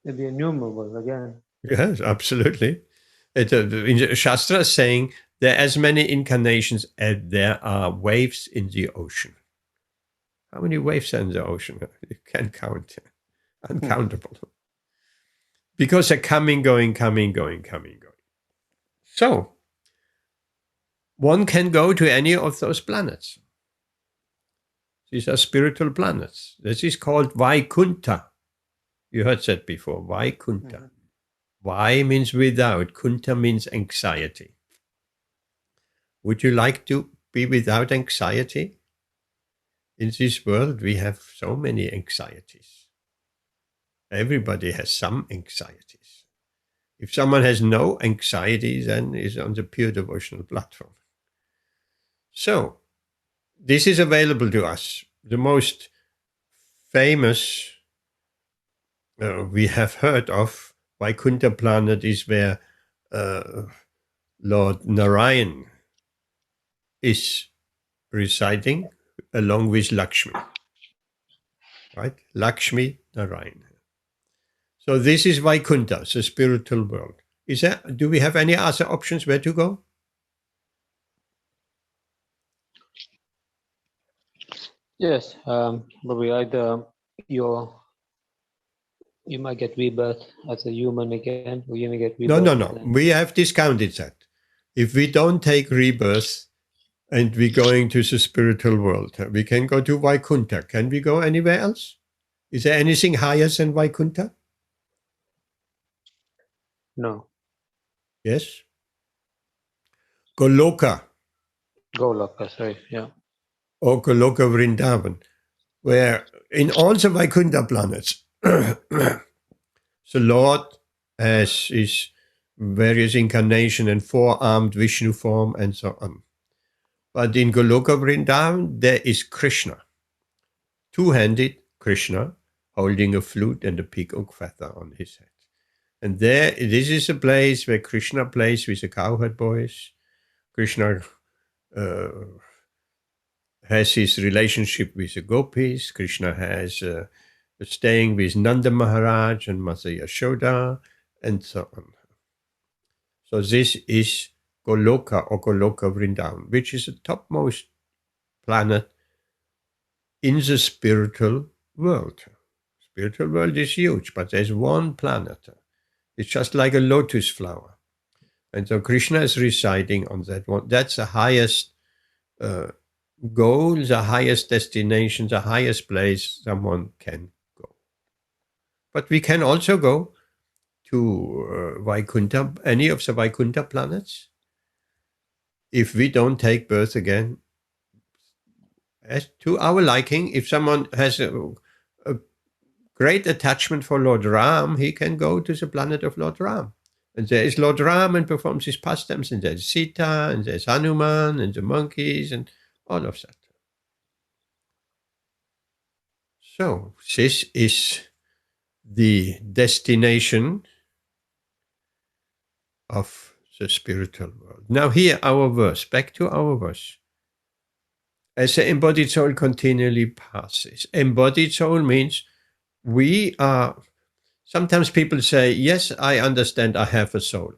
It'll be innumerable again. Yes, absolutely. In the Shastra is saying there are as many incarnations as there are waves in the ocean. How many waves are in the ocean? You can't count. Uncountable. Because they're coming, going. So, one can go to any of those planets. These are spiritual planets. This is called Vaikunta. You heard that before, Vaikunta. Mm-hmm. Vai means without, Kunta means anxiety. Would you like to be without anxiety? In this world, we have so many anxieties. Everybody has some anxieties. If someone has no anxiety, then is on the pure devotional platform. So, this is available to us. The most famous we have heard of Vaikunta planet is where Lord Narayan is residing along with Lakshmi. Right? Lakshmi Narayan. So this is Vaikunta, the spiritual world. Do we have any other options where to go? Yes, maybe either you might get rebirth as a human again, or you may get rebirth. No. We have discounted that. If we don't take rebirth and we're going to the spiritual world, we can go to Vaikunta. Can we go anywhere else? Is there anything higher than Vaikunta? No. Yes? Goloka. Goloka, sorry, yeah. Or Goloka Vrindavan, where in all the Vaikunta planets, the Lord has his various incarnation and four-armed Vishnu form and so on. But in Goloka Vrindavan, there is Krishna, two-handed Krishna, holding a flute and a peacock feather on his head. And this is a place where Krishna plays with the cowherd boys. Krishna has his relationship with the gopis. Krishna has staying with Nanda Maharaj and Mata Yashoda, and so on. So this is Goloka or Goloka Vrindavan, which is the topmost planet in the spiritual world. Spiritual world is huge, but there's one planet. It's just like a lotus flower. And so Krishna is residing on that one. That's the highest goal, the highest destination, the highest place someone can go. But we can also go to Vaikuntha, any of the Vaikuntha planets, if we don't take birth again. As to our liking, if someone has a great attachment for Lord Ram, he can go to the planet of Lord Ram. And there is Lord Ram and performs his pastimes, and there's Sita, and there's Hanuman, and the monkeys, and all of that. So, this is the destination of the spiritual world. Now here, our verse, back to our verse. As the embodied soul continually passes. Embodied soul means we are, sometimes people say, yes, I understand I have a soul.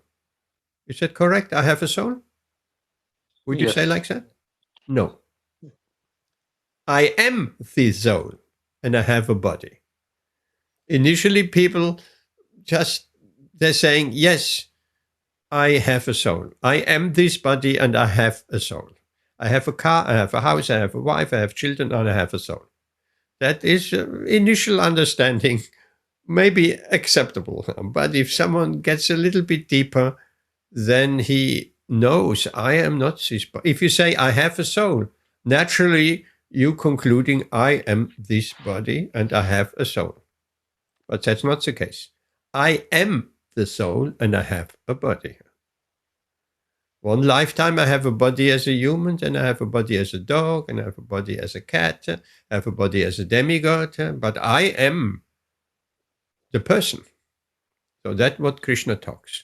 Is that correct? I have a soul? Would you say like that? No. I am the soul and I have a body. Initially, people they're saying, yes, I have a soul. I am this body and I have a soul. I have a car, I have a house, I have a wife, I have children, and I have a soul. That is initial understanding, maybe acceptable. But if someone gets a little bit deeper, then he knows I am not this body. If you say I have a soul, naturally you concluding I am this body and I have a soul. But that's not the case. I am the soul and I have a body. One lifetime I have a body as a human, and I have a body as a dog, and I have a body as a cat, I have a body as a demigod, but I am the person. So that's what Krishna talks.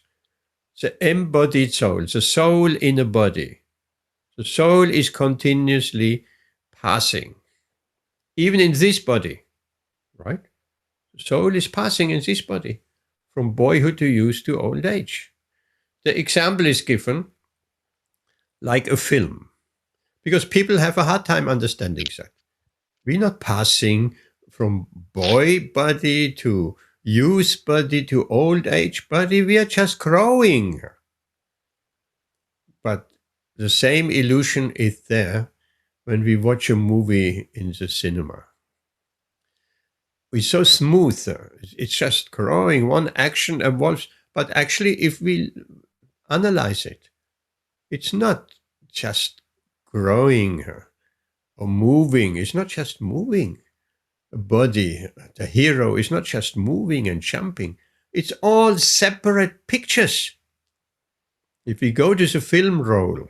The embodied soul, the soul in a body. The soul is continuously passing, even in this body, right? The soul is passing in this body, from boyhood to youth to old age. The example is given like a film, because people have a hard time understanding that. We're not passing from boy body to youth body to old age body. We are just growing. But the same illusion is there when we watch a movie in the cinema. We're so smooth. It's just growing. One action evolves. But actually, if we analyze it, it's not just growing or moving. It's not just moving. A body, the hero, is not just moving and jumping. It's all separate pictures. If we go to the film roll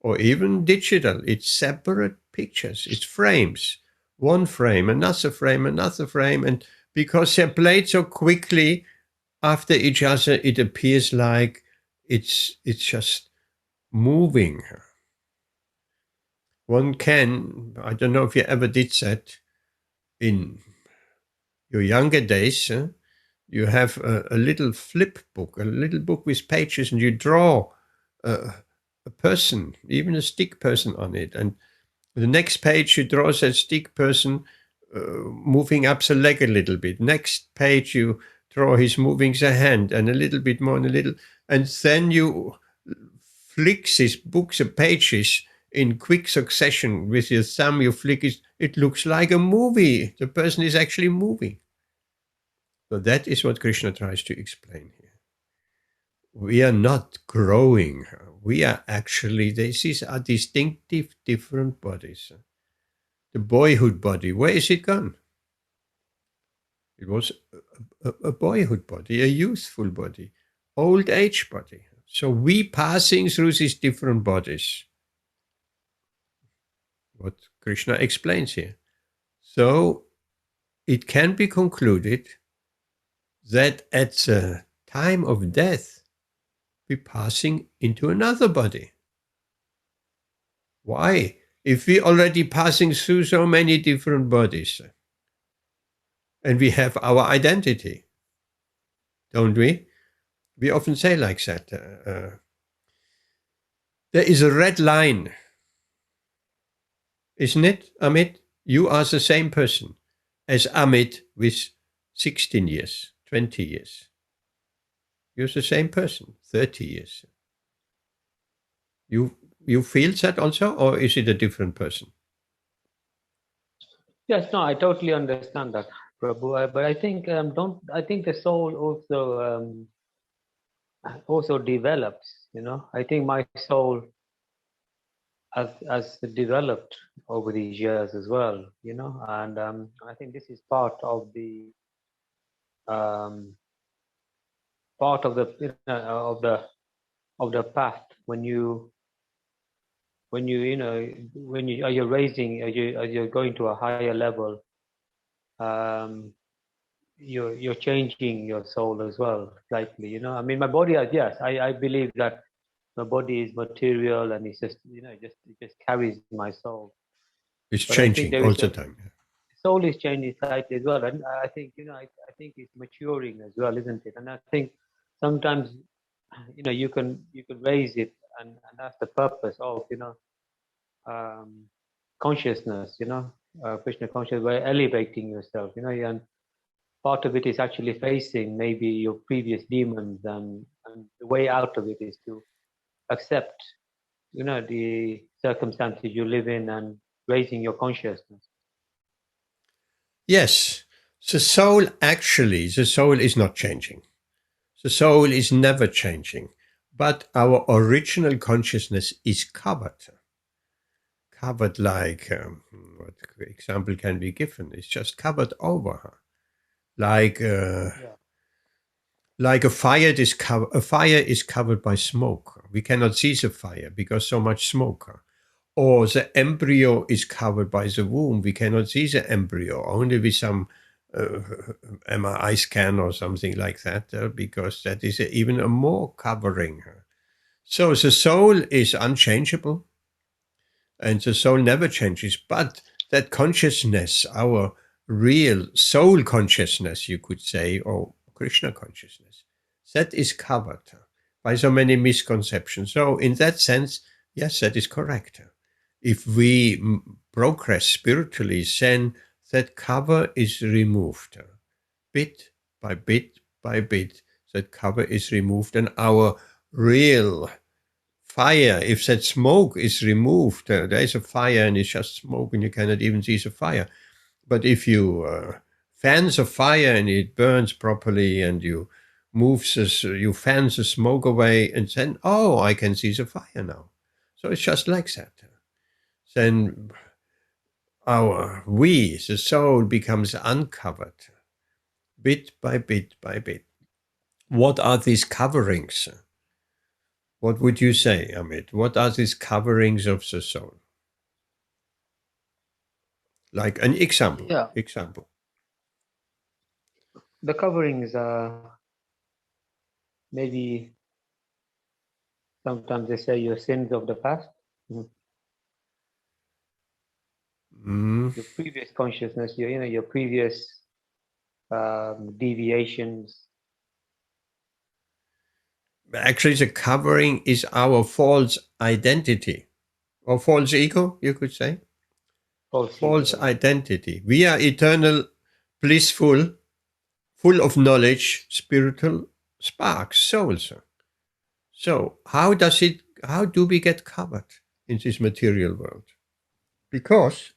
or even digital, it's separate pictures. It's frames. One frame, another frame, another frame. And because they're played so quickly after each other, it appears like it's just moving. One can, I don't know if you ever did that in your younger days, you have a little flip book, a little book with pages, and you draw a person, even a stick person on it. And the next page, you draw that stick person moving up the leg a little bit. Next page, you draw his moving the hand, and a little bit more and a little. And then you flick these books of pages in quick succession with your thumb. You flick it. It looks like a movie. The person is actually moving. So that is what Krishna tries to explain here. We are not growing. We are actually, these are distinctive, different bodies. The boyhood body, where is it gone? It was a boyhood body, a youthful body, old age body. So we passing through these different bodies. What Krishna explains here. So it can be concluded that at the time of death, we're passing into another body. Why? If we're already passing through so many different bodies, and we have our identity, don't we? We often say like that. There is a red line, isn't it, Amit? You are the same person as Amit with 16 years, 20 years. You're the same person, 30 years. You feel that also, or is it a different person? Yes, no, I totally understand that, Prabhu. But I think I think the soul also develops. You know, I think my soul has developed over these years as well. You know, and I think this is part of the of the path when you're raising, as you're going to a higher level, you're changing your soul as well slightly. You know, I mean, my body, yes, I believe that my body is material and it's just, it just carries my soul. It's But changing all the time. Soul is changing slightly as well, and I think I think it's maturing as well, isn't it? And I think sometimes you can raise it, and that's the purpose of consciousness. Krishna consciousness, by elevating yourself. And part of it is actually facing maybe your previous demons, and the way out of it is to accept the circumstances you live in and raising your consciousness. Yes, the soul is not changing. The soul is never changing, but our original consciousness is covered. Covered like, what example can be given? It's just covered over. Like a fire is covered by smoke. We cannot see the fire because so much smoke. Or the embryo is covered by the womb. We cannot see the embryo, only with some MRI scan or something like that, because that is even a more covering. So the soul is unchangeable, and the soul never changes. But that consciousness, our real soul consciousness, you could say, or Krishna consciousness, that is covered by so many misconceptions. So in that sense, yes, that is correct. If we progress spiritually, then that cover is removed. Bit by bit by bit, that cover is removed, and our real fire, if that smoke is removed, there is a fire and it's just smoke and you cannot even see the fire. But if you fan the fire and it burns properly, and you fan the smoke away, and then, oh, I can see the fire now. So it's just like that. Then the soul becomes uncovered, bit by bit by bit. What are these coverings? What would you say, Amit? What are these coverings of the soul? Like an example. Yeah. Example. The coverings are maybe sometimes they say your sins of the past. Your previous consciousness, your previous deviations. Actually, the covering is our false identity, or false ego, you could say. False identity. We are eternal, blissful, full of knowledge, spiritual sparks, souls. So how do we get covered in this material world? Because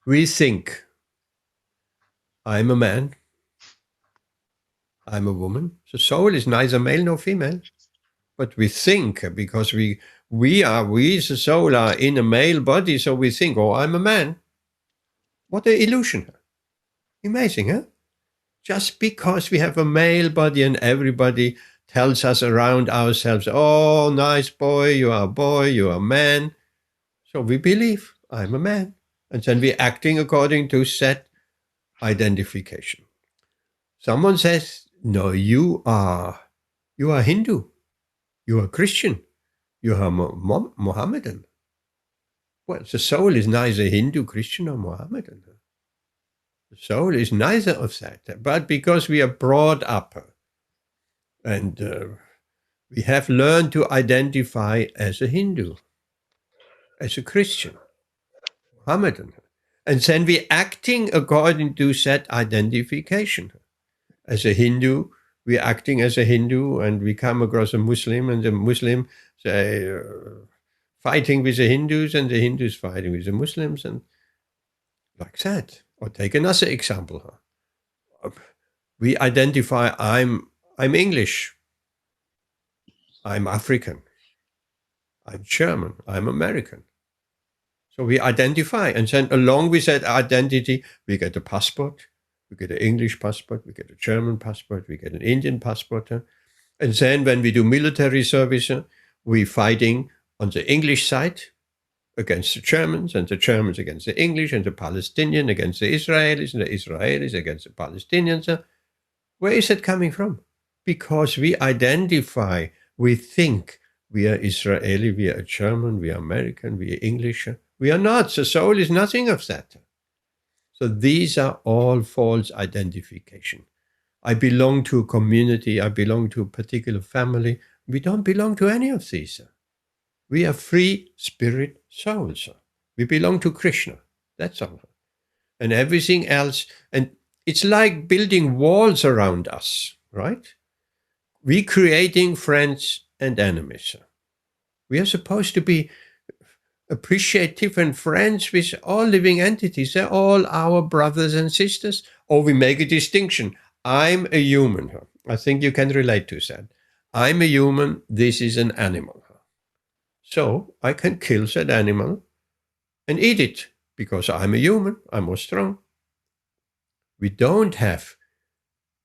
we think, I'm a man, I'm a woman. The soul is neither male nor female. But we think, because we the soul are in a male body, so we think, oh, I'm a man. What an illusion. Amazing, huh? Just because we have a male body and everybody tells us around ourselves, oh, nice boy, you are a man. So we believe, I'm a man. And then we're acting according to set identification. Someone says, no, you are Hindu. You are Christian. You are Mohammedan. Well, the soul is neither Hindu, Christian, or Mohammedan. The soul is neither of that. But because we are brought up and We have learned to identify as a Hindu, as a Christian, Mohammedan. And then we're acting according to that identification. As a Hindu, we're acting as a Hindu, and we come across a Muslim, and the Muslim say, fighting with the Hindus, and the Hindus fighting with the Muslims, and like that. Or take another example. We identify, I'm English, I'm African, I'm German, I'm American. So we identify, and then along with that identity, we get a passport, we get an English passport, we get a German passport, we get an Indian passport. And then when we do military service, we're fighting on the English side against the Germans, and the Germans against the English, and the Palestinians against the Israelis, and the Israelis against the Palestinians. Where is that coming from? Because we identify, we think we are Israeli, we are German, we are American, we are English. We are not. The soul is nothing of that. So these are all false identification. I belong to a community, I belong to a particular family. We don't belong to any of these. We are free spirit souls. We belong to Krishna. That's all. And everything else, and it's like building walls around us, right? We're creating friends and enemies. We are supposed to be appreciative and friends with all living entities. They're all our brothers and sisters. Or we make a distinction. I'm a human. I think you can relate to that. I'm a human. This is an animal. So I can kill that animal and eat it because I'm a human. I'm more strong. We don't have,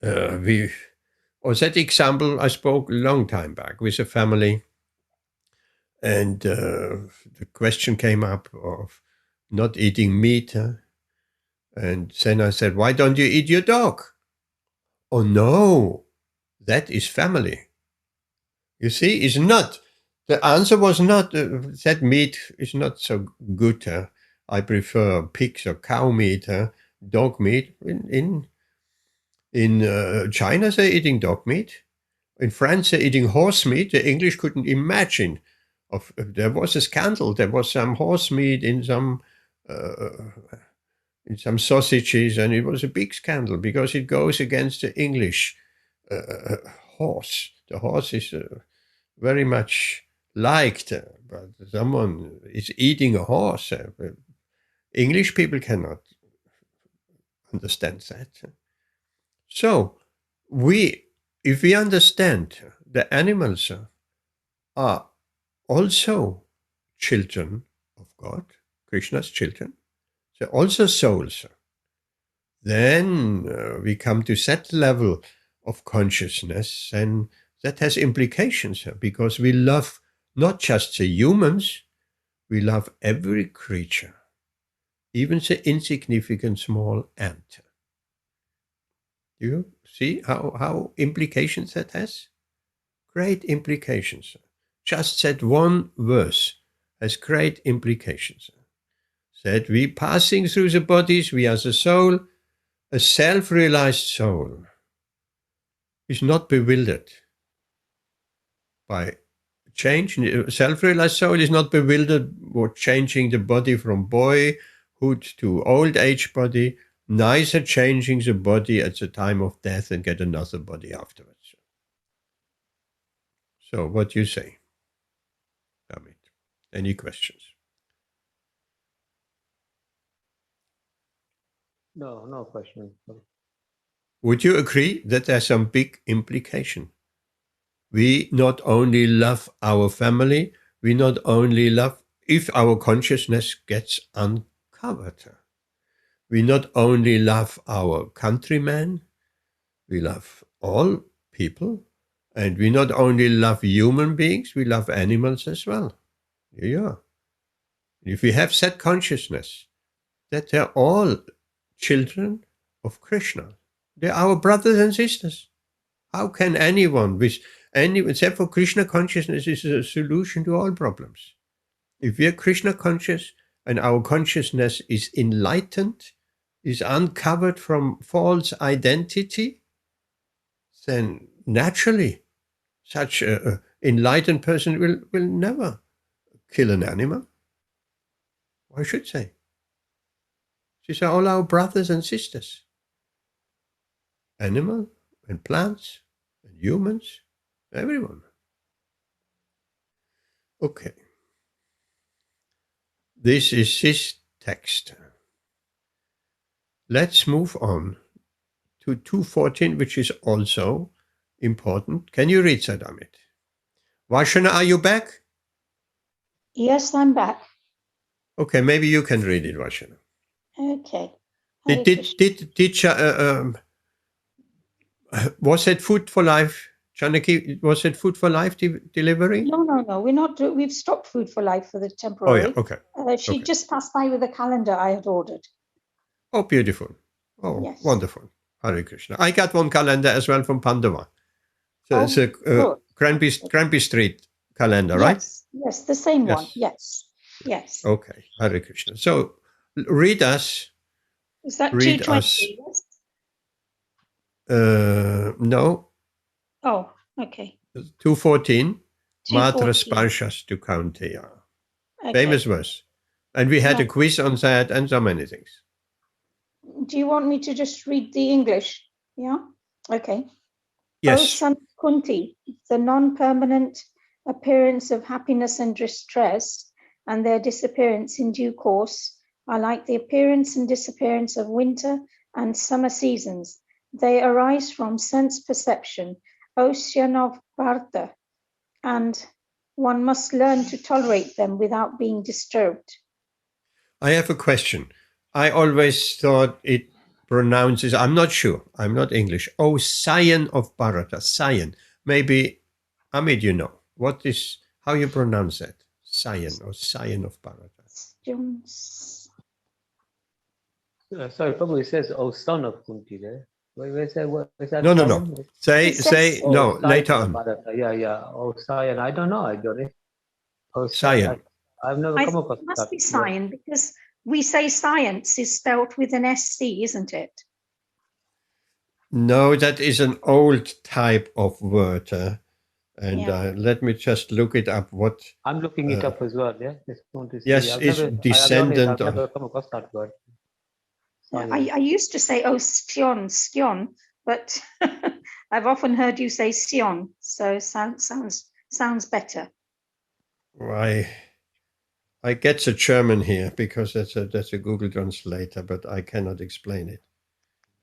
or that example I spoke a long time back with a family. And the question came up of not eating meat. And then I said, why don't you eat your dog? Oh, no, that is family. You see, it's not. The answer was not, that meat is not so good. I prefer pigs or cow meat, dog meat. In China, they're eating dog meat. In France, they're eating horse meat. The English couldn't imagine. There was a scandal. There was some horse meat in some sausages, and it was a big scandal because it goes against the English horse. The horse is very much liked, but someone is eating a horse. English people cannot understand that. So if we understand the animals are also children of God, Krishna's children, they're also souls, then we come to that level of consciousness, and that has implications because we love not just the humans, we love every creature, even the insignificant small ant. You see how implications that has? Great implications. Just that one verse has great implications. That we passing through the bodies, we are the soul, a self-realized soul is not bewildered by change. Self-realized soul is not bewildered or changing the body from boyhood to old age body, neither changing the body at the time of death and get another body afterwards. So what do you say, Amit? Any questions? No question. Would you agree that there's some big implication? We not only love our family, we not only love, if our consciousness gets uncovered, we not only love our countrymen, we love all people, and we not only love human beings, we love animals as well. Here you are. If we have that consciousness, that they're all children of Krishna, they're our brothers and sisters. How can anyone, except for Krishna consciousness is a solution to all problems. If we are Krishna conscious and our consciousness is enlightened, is uncovered from false identity, then naturally such enlightened person will never kill an animal. Why should they? These are all our brothers and sisters. Animal and plants and humans, everyone. Okay. This is his text. Let's move on to 214, which is also important. Can you read that, Amit? Vashana, are you back? Yes, I'm back. Okay, maybe you can read it, Vashana. Okay. Hare Was it Food for Life, Janaki? Was it Food for Life delivery? No. We're not. We've stopped Food for Life for the temporary. Oh, yeah, okay. She okay. just passed by with a calendar I had ordered. Oh, beautiful. Oh, Yes. wonderful. Hare Krishna. I got one calendar as well from Pandava. So it's a good. Crampy Street calendar, right? Yes, the same Yes. one. Yes. Okay, Hare Krishna. So read us. Is that Read 220? No, Oh, okay. 214. Matra 214. Sparshas to Kaunteya. Okay. Famous verse. And we had a Yeah. quiz on that and so many things. Do you want me to just read the English? Yeah. Okay. Yes. O son of Kunti, the non-permanent appearance of happiness and distress and their disappearance in due course are like the appearance and disappearance of winter and summer seasons. They arise from sense perception, ocean of Bharata, and one must learn to tolerate them without being disturbed. I have a question. I always thought it pronounces, I'm not sure, I'm not English. Oh, Sion of Bharata, Sion. Maybe, Amit, you know. How you pronounce that? Sion or Sion of Bharata. Sorry, probably says, "Oh, son of Kunti." There. Where's that? No. It says- Say no, Sion later of on. Bharata. Yeah. Oh, Sion. I don't know. I got it. Oh, Sion. I've never I come think across it must that. be Sion because we say science is spelt with an SC, isn't it? No, that is an old type of word. And Yeah. let me just look it up. What? I'm looking it up as well. Yeah, just want to see. Yes, it's descendant I've of. never come across that word. Yeah, Sion. I used to say, oh, Skion, but I've often heard you say Sion, so sounds better. I get the German here because that's a Google translator, but I cannot explain it.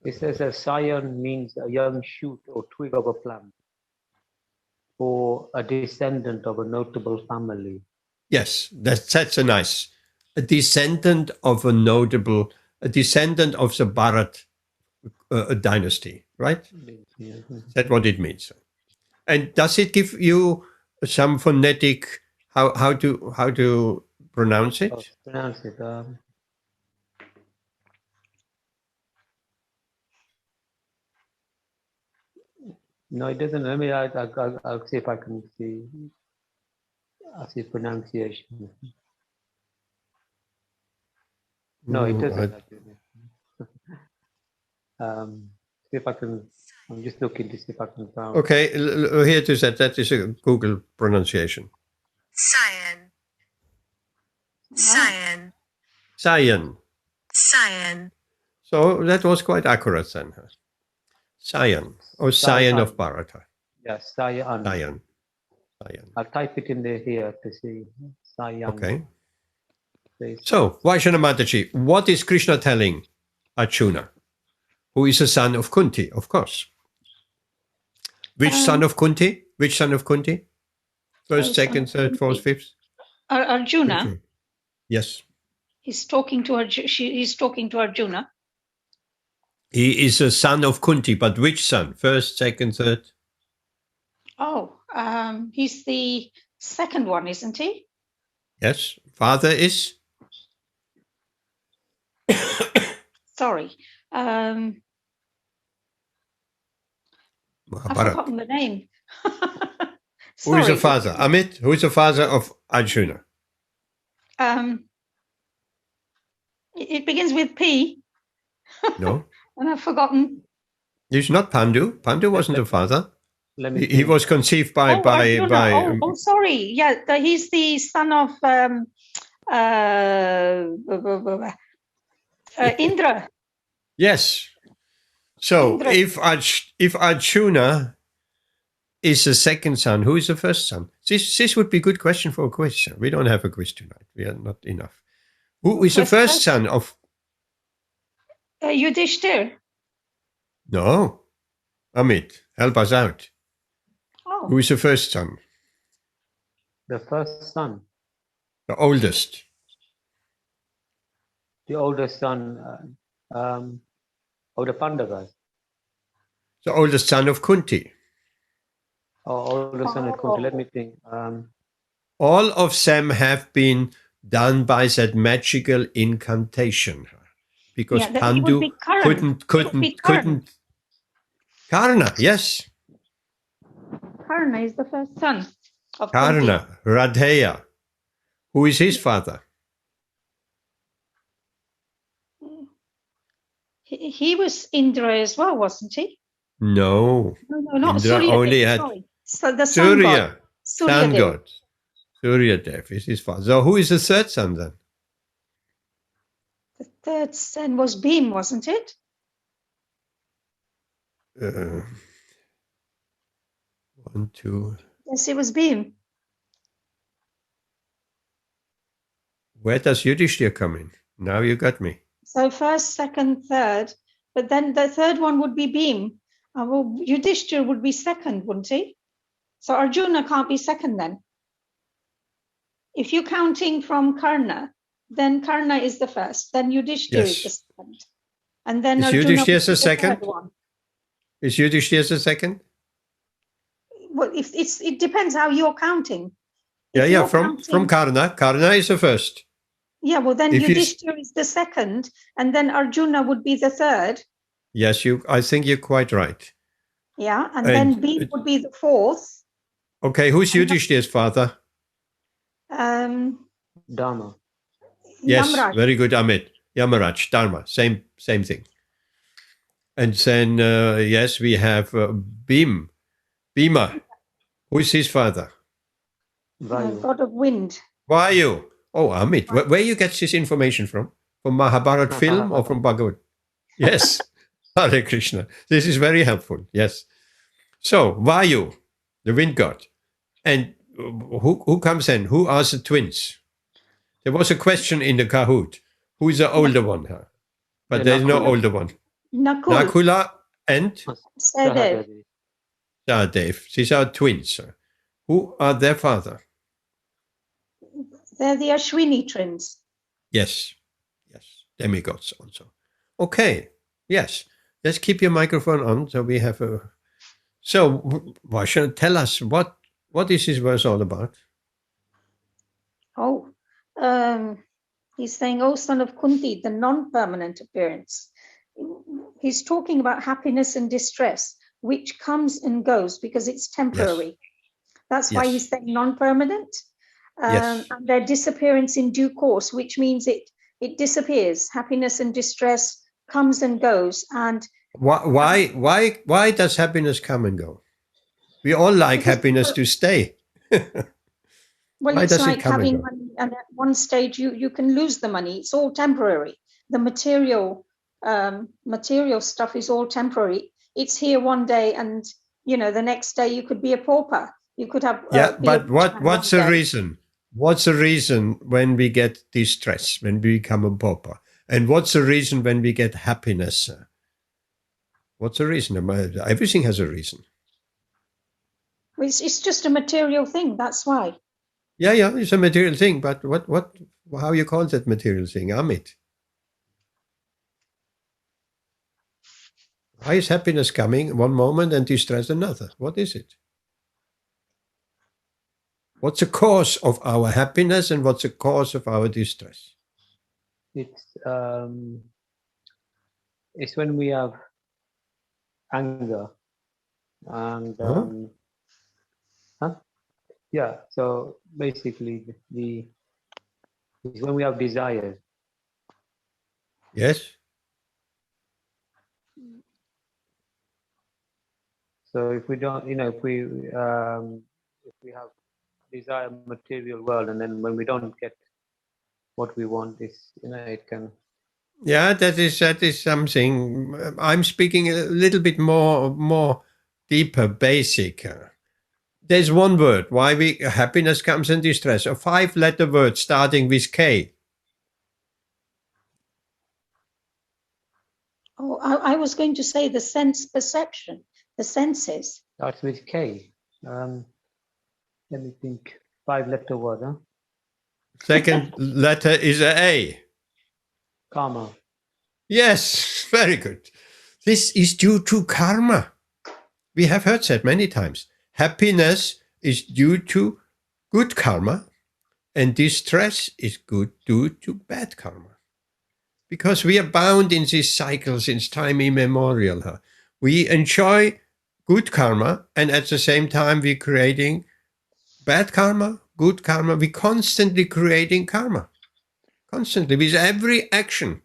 It says a scion means a young shoot or twig of a plant, or a descendant of a notable family. Yes, that's a descendant of a descendant of the Bharat dynasty, right? Yeah. That's what it means. And does it give you some phonetic how to pronounce it? Oh, pronounce it. No, it doesn't. Let me. I'll see if I can see. I'll see pronunciation. No, it doesn't. See if I can. I'm just looking to see if I can find. Okay, here it is. That is a Google pronunciation. Cyan. Cyan. Sion. Cyan. So that was quite accurate then. Sion or Sion of Bharata. Yes, Cyan. Sion. I'll type it in there here to see. Cyan. Okay. So, Vaishana Mataji, what is Krishna telling Arjuna, who is a son of Kunti, of course? Which son of Kunti? Which son of Kunti? First, second, third, fourth, fifth? Arjuna. Yes. He's talking to Arjuna. He is a son of Kunti, but which son? First, second, third? Oh, he's the second one, isn't he? Yes. Father is? Sorry. I've forgotten the name. Who is the father? Amit, who is the father of Arjuna? It begins with P. No. And I've forgotten. It's not Pandu. Pandu wasn't the father. Let me He think. was conceived by Arjuna. Sorry. Yeah, he's the son of Indra. Yes. So Indra. if Arjuna is the second son, who is the first son? This would be a good question for a quiz. We don't have a quiz tonight. We are not enough. Who is the first son of? Yudhishthir. No, Amit, help us out. Oh. Who is the first son? The first son. The oldest. The oldest son of the Pandavas. The oldest son of Kunti. Oldest son of Kunti. Let me think. All of them have been done by that magical incantation, because Pandu couldn't. Karna, yes. Karna is the first son of Karna, Radheya. Who is his father? He was Indra as well, wasn't he? No. No, not Indra Surya. only had So the sun god. Sun god. Suryadev is his father. So who is the third son then? The third son was Bhim, wasn't it? One, two. Yes, it was Bhim. Where does Yudhishthir come in? Now you got me. So first, second, third, but then the third one would be Bhim. Well, Yudhishthir would be second, wouldn't he? So Arjuna can't be second then. If you're counting from Karna, then Karna is the first, then Yudhishthir is the second. And then is Arjuna Yudhishthir the third second? one. Is Yudhishthir the second? Well, it depends how you're counting. From Karna. Karna is the first. Yeah, well then Yudhishthir is the second, and then Arjuna would be the third. Yes, I think you're quite right. Yeah, and then Bhim would be the fourth. Okay, who's Yudhishthir's father? Dharma. Yes, Yamaraj. very good, Amit. Yamaraj, Dharma, same thing. And then, yes, we have Bhima. Who is his father? God of wind. Vayu. Oh, Amit, where you get this information from? From Mahabharat film or from Bhagavad? Yes. Hare Krishna. This is very helpful. Yes. So, Vayu, the wind god. And who comes in? Who are the twins? There was a question in the Kahoot. Who is the older one? Huh? But there's no older one. Nakula and Sahadev. Sahadev. These are twins. Who are their father? They're the Ashwini twins. Yes. Demigods also. Okay. Yes. Let's keep your microphone on so we have a... So, Varsha, tell us what is this verse all about? He's saying, "O son of Kunti, the non-permanent appearance." He's talking about happiness and distress, which comes and goes because it's temporary. Yes. That's why he's saying non-permanent. And their disappearance in due course, which means it disappears. Happiness and distress comes and goes. And why does happiness come and go? We all like happiness to stay. Well, it's like having money, and at one stage you can lose the money. It's all temporary. The material stuff is all temporary. It's here one day, and the next day you could be a pauper. You could have but what's the reason? What's the reason when we get distress, when we become a pauper? And what's the reason when we get happiness? What's the reason? Everything has a reason. It's just a material thing. That's why. Yeah, it's a material thing. But how you call that material thing, Amit? Why is happiness coming one moment and distress another? What is it? What's the cause of our happiness and what's the cause of our distress? It's when we have anger and yeah. So basically, it's when we have desires. Yes. So if we don't, if we have desire material world, and then when we don't get what we want, it can. Yeah, that is something. I'm speaking a little bit more deeper, basic. There's one word why happiness comes in distress. A 5-letter word starting with K. Oh, I was going to say the sense perception, the senses. Starts with K. Let me think. 5-letter word, huh? Second letter is a A. Karma. Yes, very good. This is due to karma. We have heard that many times. Happiness is due to good karma, and distress is due to bad karma. Because we are bound in this cycle since time immemorial. Huh? We enjoy good karma, and at the same time we're creating bad karma, good karma. We're constantly creating karma. Constantly. With every action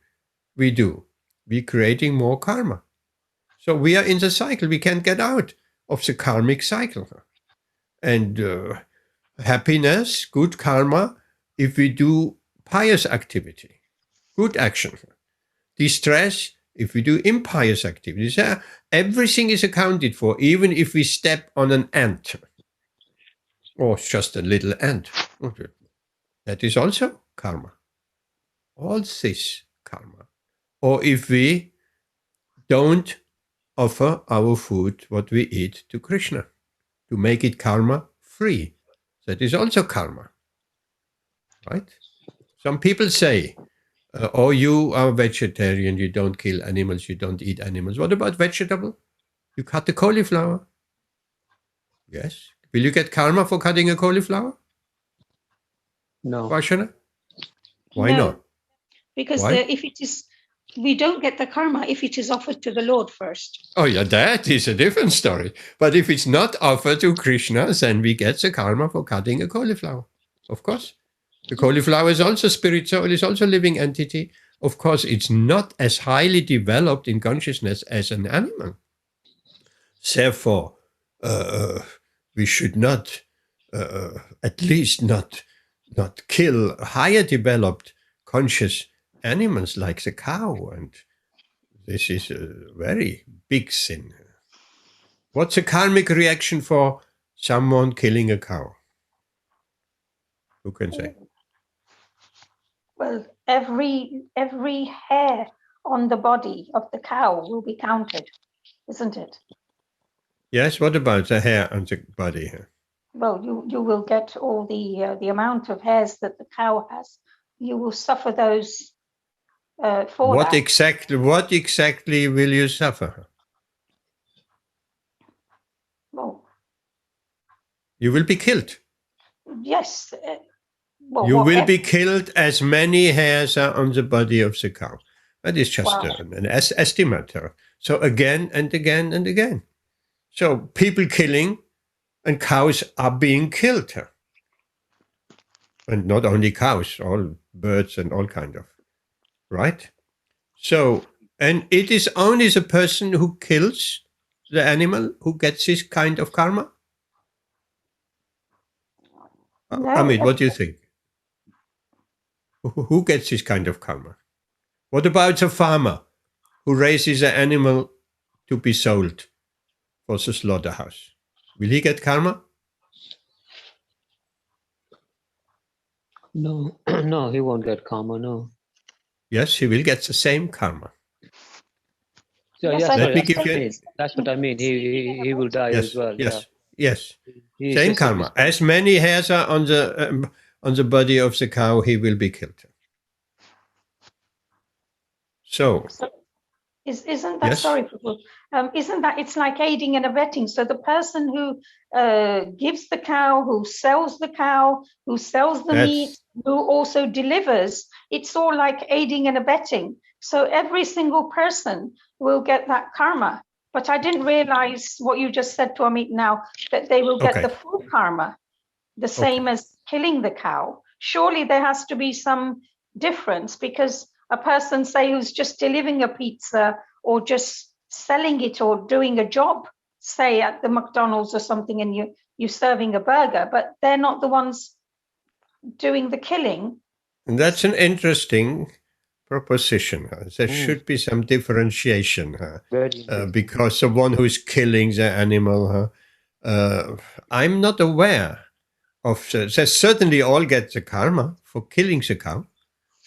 we do, we're creating more karma. So we are in the cycle. We can't get out of the karmic cycle. And happiness, good karma, if we do pious activity, good action. Distress, if we do impious activities. Everything is accounted for, even if we step on an ant. Or just a little ant. That is also karma. All this karma. Or if we don't offer our food, what we eat, to Krishna, to make it karma free. That is also karma. Right? Some people say, oh, you are vegetarian, you don't kill animals, you don't eat animals. What about vegetable? You cut the cauliflower. Yes. Will you get karma for cutting a cauliflower? No. Vashana? Why No. not? Because Why? if it is, we don't get the karma if it is offered to the Lord first. Oh, yeah, that is a different story. But if it's not offered to Krishna, then we get the karma for cutting a cauliflower. Of course. The cauliflower is also spiritual, is also a living entity. Of course, it's not as highly developed in consciousness as an animal. Therefore, we should not, at least not kill higher developed conscious animals like the cow. And this is a very big sin. What's a karmic reaction for someone killing a cow? Who can say? Well, every hair on the body of the cow will be counted, isn't it? Yes, what about the hair on the body? Well, you will get all the amount of hairs that the cow has. You will suffer those for What that. What exactly will you suffer? Well, You will be killed. yes. Well, You will whatever. be killed as many hairs are on the body of the cow. That is just Wow. an estimate. So again and again and again. So people killing and cows are being killed. And not only cows, all birds and all kind of. Right? So, and it is only the person who kills the animal who gets this kind of karma? No, Amit, what do you think? Who gets this kind of karma? What about the farmer who raises an animal to be sold for the slaughterhouse? Will he get karma? No, no, he won't get karma, no. Yes, he will get the same karma. So, Yes, yeah, I Let me sorry, give you... that's what I mean. He will die Yes, as well. yes, yes. Yeah. Same karma. As many hairs are on the body of the cow, he will be killed. So isn't that yes. sorry, Prabhu? Isn't that it's like aiding and abetting? So the person who gives the cow, who sells the meat, who also delivers, it's all like aiding and abetting. So every single person will get that karma. But I didn't realize what you just said to Amit now, that they will get Okay. the full karma, the same as killing the cow. Surely there has to be some difference, because a person, say, who's just delivering a pizza or just selling it or doing a job say at the McDonald's or something, and you're serving a burger, but they're not the ones doing the killing. And that's an interesting proposition. There should be some differentiation because the one who's killing the animal, I'm not aware of. They certainly all get the karma for killing the cow.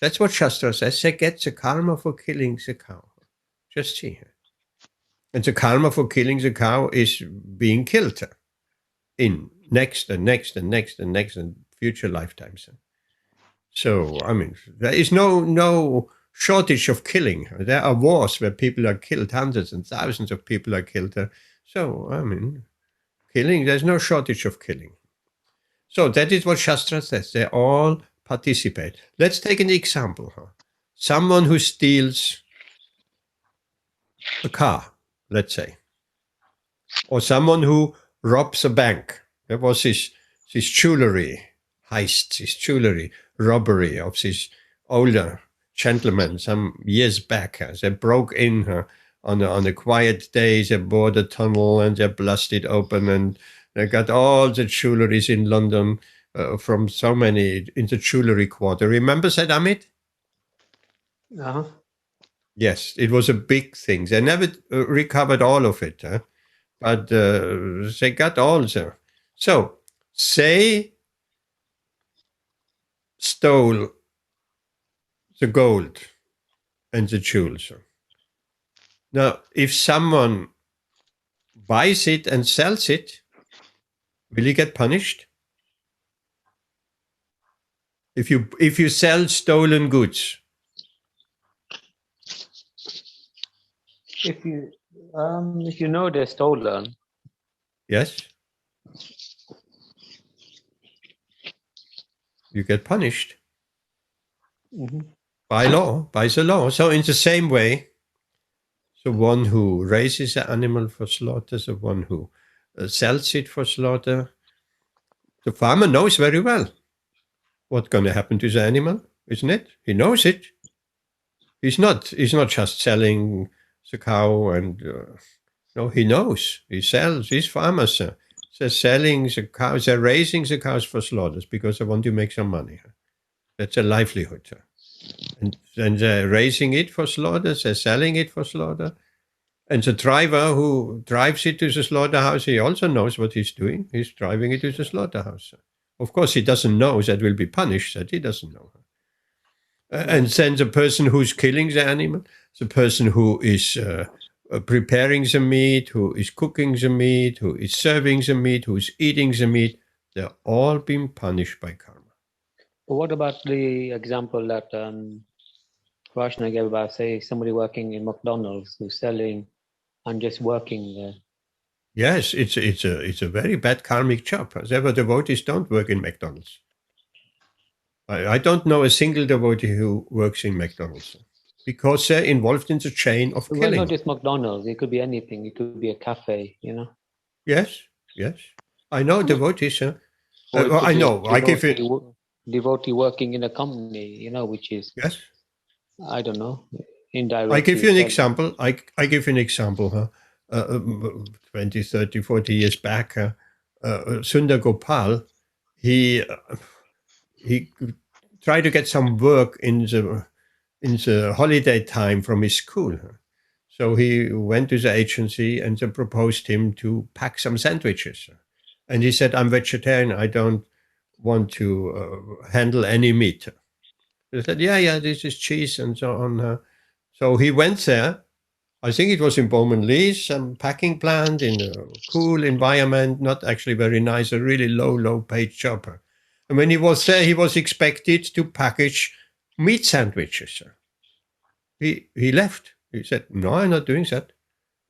That's what Shastra says. They get the karma for killing the cow. Just see. And the karma for killing the cow is being killed in next and future lifetimes. So, I mean, there is no shortage of killing. There are wars where people are killed, hundreds and thousands of people are killed. So, I mean, killing, there's no shortage of killing. So that is what Shastra says. They all participate. Let's take an example. Someone who steals a car, let's say, or someone who robs a bank. There was this jewelry heist, this jewelry robbery of this older gentleman some years back. They broke in on a quiet day. They bored a tunnel and they blasted open, and they got all the jewelries in London from so many in the jewelry quarter. Remember that, Amit? Uh-huh. Yes, it was a big thing. They never recovered all of it, but they got all the. So they stole the gold and the jewels. Now, if someone buys it and sells it, will he get punished? If you sell stolen goods. If you know they're stolen. Yes. You get punished. Mm-hmm. By the law. So in the same way, the one who raises the animal for slaughter, the one who sells it for slaughter, the farmer knows very well what's going to happen to the animal, isn't it? He knows it. He's not just selling the cow and no, he knows. He sells. These farmers, they're selling the cows. They're raising the cows for slaughters because they want to make some money. That's a livelihood. And they're raising it for slaughter. They're selling it for slaughter. And the driver who drives it to the slaughterhouse, he also knows what he's doing. He's driving it to the slaughterhouse. Of course, he doesn't know that will be punished. That he doesn't know. And then the person who's killing the animal, the person who is preparing the meat, who is cooking the meat, who is serving the meat, who is eating the meat, they're all being punished by karma. But what about the example that Rashna gave about, say, somebody working in McDonald's who's selling and just working there? Yes, it's a very bad karmic job. Therefore, devotees don't work in McDonald's. I don't know a single devotee who works in McDonald's because they're involved in the chain of Well, killing. not just McDonald's. It could be anything. It could be a cafe, you know. Yes. I know devotees. I know. I give it. Devotee working in a company, you know, which is, Yes. I don't know, indirect. I give you an example. I give you an example. 20, 30, 40 years back, Sundar Gopal, he tried to get some work in the holiday time from his school. So he went to the agency and they proposed him to pack some sandwiches. And he said, I'm vegetarian. I don't want to handle any meat. They said, yeah, this is cheese and so on. So he went there. I think it was in Bowman Lee, some packing plant in a cool environment, not actually very nice, a really low paid job. And when he was there, he was expected to package meat sandwiches. He left. He said, no, I'm not doing that.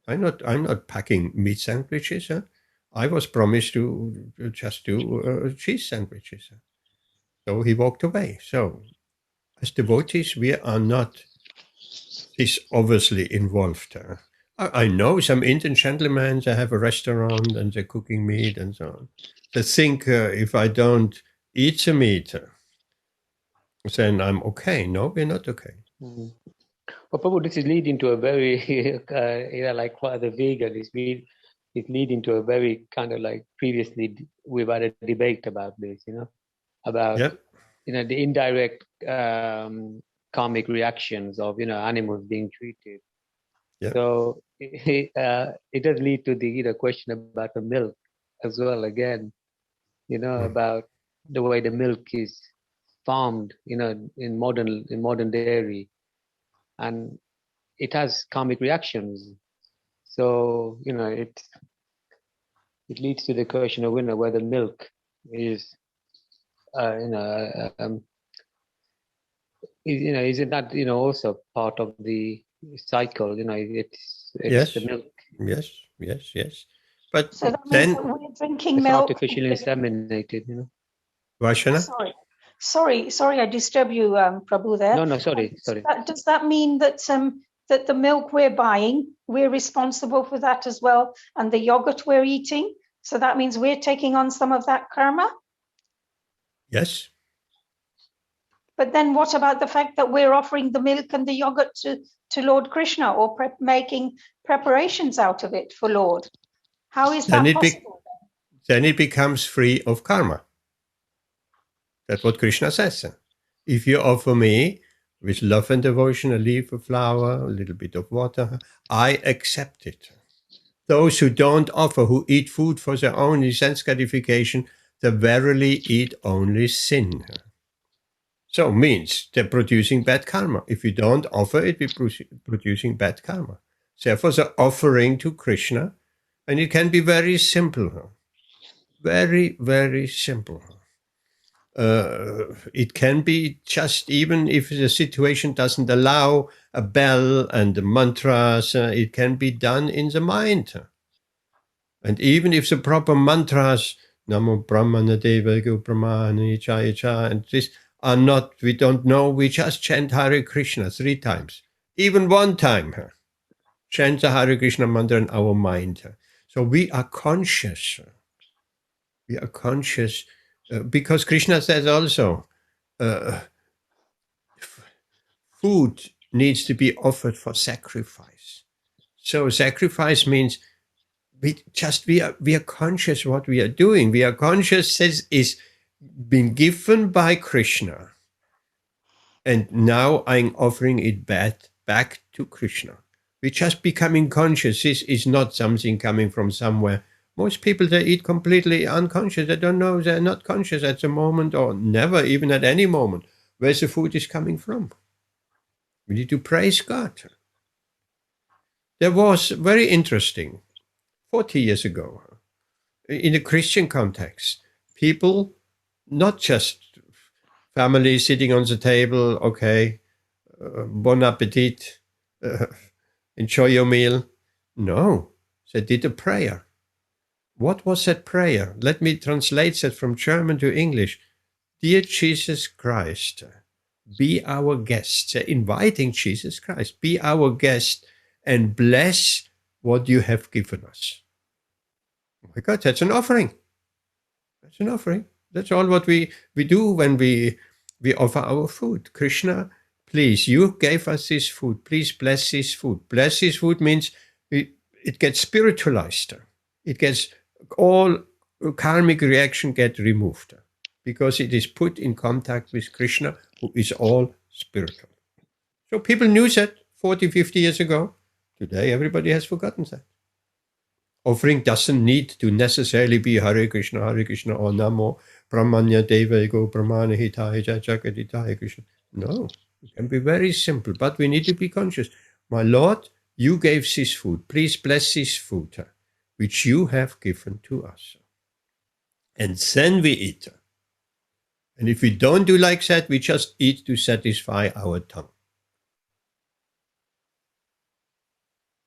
I'm not packing meat sandwiches. I was promised to just do cheese sandwiches. So he walked away. So as devotees, we are not this obviously involved. I know some Indian gentlemen, they have a restaurant and they're cooking meat and so on. They think if I don't eat the meat, then I'm okay. No, we're not okay. Mm-hmm. Well, Prabhu, this is leading to a very, like for the vegan, it's leading to a very kind of like previously we've had a debate about this, about Yep. The indirect karmic reactions of animals being treated. Yep. So it does lead to the question about the milk as well. Again, about the way the milk is farmed, in modern dairy, and it has karmic reactions. So it leads to the question of whether milk is is it not also part of the cycle? It's Yes. the milk. Yes. But So that means then, that we're drinking It's milk. artificially inseminated. Vashana, Sorry, I disturb you, Prabhu. There. No, sorry. Does that mean that that the milk we're buying, we're responsible for that as well, and the yogurt we're eating? So that means we're taking on some of that karma. yes. But then what about the fact that we're offering the milk and the yogurt to Lord Krishna, or making preparations out of it for Lord? How is that possible? Then it becomes free of karma. That's what Krishna says. If you offer me with love and devotion a leaf of flower, a little bit of water, I accept it. Those who don't offer, who eat food for their own sense gratification, they verily eat only sin. So means they're producing bad karma. If you don't offer it, we're producing bad karma. Therefore, the offering to Krishna, and it can be very simple. Very, very simple. It can be just, even if the situation doesn't allow a bell and the mantras, it can be done in the mind. And even if the proper mantras, Namo Brahmana Deva Go Brahmana Chaya Cha, and this are not, we don't know, we just chant Hare Krishna 3 times. Even 1 time, chant the Hare Krishna mantra in our mind. So we are conscious. We are conscious. Because Krishna says also, food needs to be offered for sacrifice. So sacrifice means we are conscious what we are doing. We are conscious that is been given by Krishna, and now I'm offering it back to Krishna. We're just becoming conscious. This is not something coming from somewhere. Most people, they eat completely unconscious. They don't know, they're not conscious at the moment, or never, even at any moment, where the food is coming from. We need to praise God. There was very interesting, 40 years ago, in a Christian context, people, not just families sitting on the table, okay, bon appetit, enjoy your meal. No, they did a prayer. What was that prayer? Let me translate that from German to English. Dear Jesus Christ, be our guest. They're inviting Jesus Christ, be our guest and bless what you have given us. Oh my God, that's an offering. That's an offering. That's all what we do when we offer our food. Krishna, please, you gave us this food. Please bless this food. Bless this food means it gets spiritualized. It gets, all karmic reaction get removed because it is put in contact with Krishna, who is all spiritual. So people knew that 40, 50 years ago. Today, everybody has forgotten that. Offering doesn't need to necessarily be Hare Krishna, or Namo Brahmanya Deva Go Brahmana Hitaya Jagadita Hare Krishna. No, it can be very simple, but we need to be conscious. My Lord, you gave this food. Please bless this food, which you have given to us. And then we eat. And if we don't do like that, we just eat to satisfy our tongue.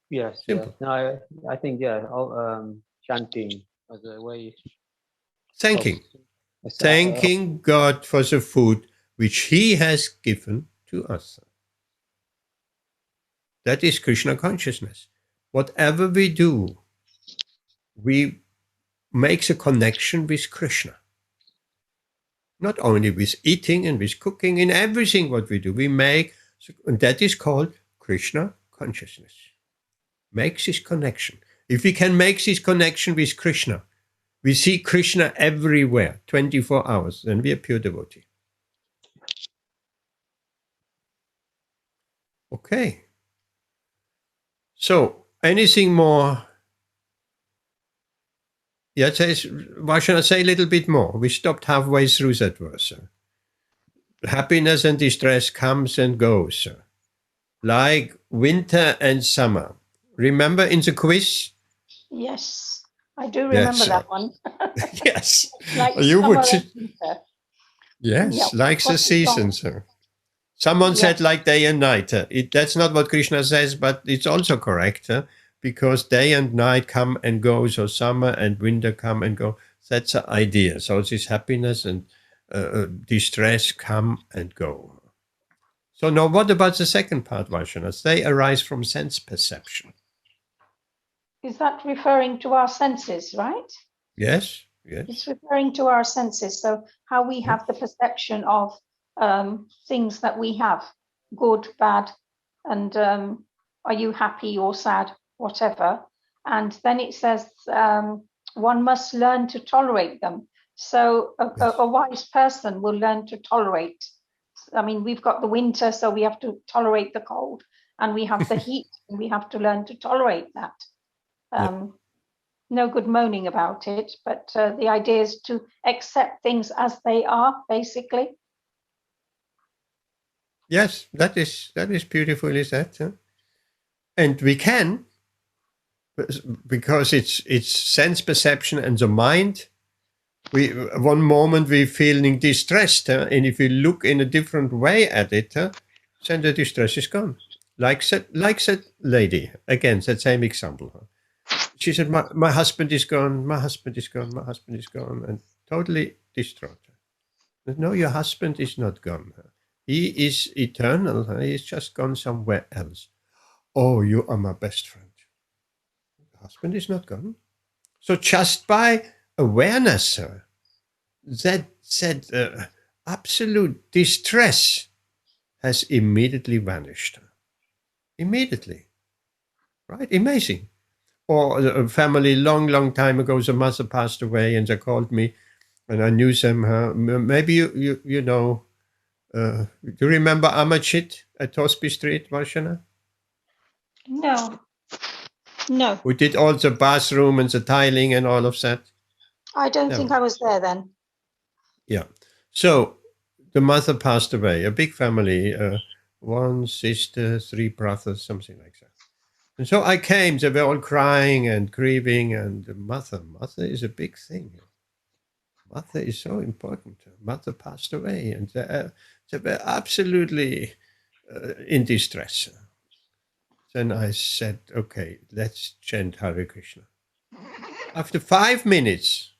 Yes. Simple. No, I think, chanting as a way. Thanking God for the food which He has given to us. That is Krishna consciousness. Whatever we do, we make a connection with Krishna. Not only with eating and with cooking, in everything what we do, we make, and that is called Krishna consciousness. Makes this connection. If we can make this connection with Krishna, we see Krishna everywhere, 24 hours, then we are pure devotee. Okay. So, anything more? Yeah, why should I say a little bit more? We stopped halfway through that verse. Happiness and distress comes and goes, like winter and summer. Remember in the quiz? Yes, I do remember that one. Yes. Like You summer would. and winter. Yes, Yeah, like the what's the song? seasons. Someone said Yes. like day and night. That's not what Krishna says, but it's also correct, because day and night come and go, so summer and winter come and go. That's the idea. So this happiness and distress come and go. So now what about the second part, Vaishnanas? They arise from sense perception. Is that referring to our senses, right? Yes, yes. It's referring to our senses. So how we have the perception of things that we have, good, bad, and are you happy or sad, whatever. And then it says one must learn to tolerate them. So a wise person will learn to tolerate. I mean, we've got the winter, so we have to tolerate the cold, and we have the heat, and we have to learn to tolerate that. No good moaning about it, but the idea is to accept things as they are, basically. Yes, that is beautifully said. And we can, because it's sense perception and the mind. One moment we're feeling distressed, and if we look in a different way at it, then the distress is gone. Like that lady, again, that same example. She said, my husband is gone, my husband is gone, my husband is gone, and totally distraught. But no, your husband is not gone. He is eternal. He's just gone somewhere else. Oh, you are my best friend. The husband is not gone. So just by awareness, that absolute distress has immediately vanished. Immediately. Right? Amazing. Or a family long time ago, the mother passed away and they called me and I knew them. Maybe you know, do you remember Amachit at Tosby Street, Varshana? No. We did all the bathroom and the tiling and all of that. I don't think I was there then. Yeah. So the mother passed away, a big family, one sister, 3 brothers, something like that. And so I came, they were all crying and grieving, and mother is a big thing. Mother is so important. Mother passed away, and they were absolutely in distress. Then I said, okay, let's chant Hare Krishna. After 5 minutes,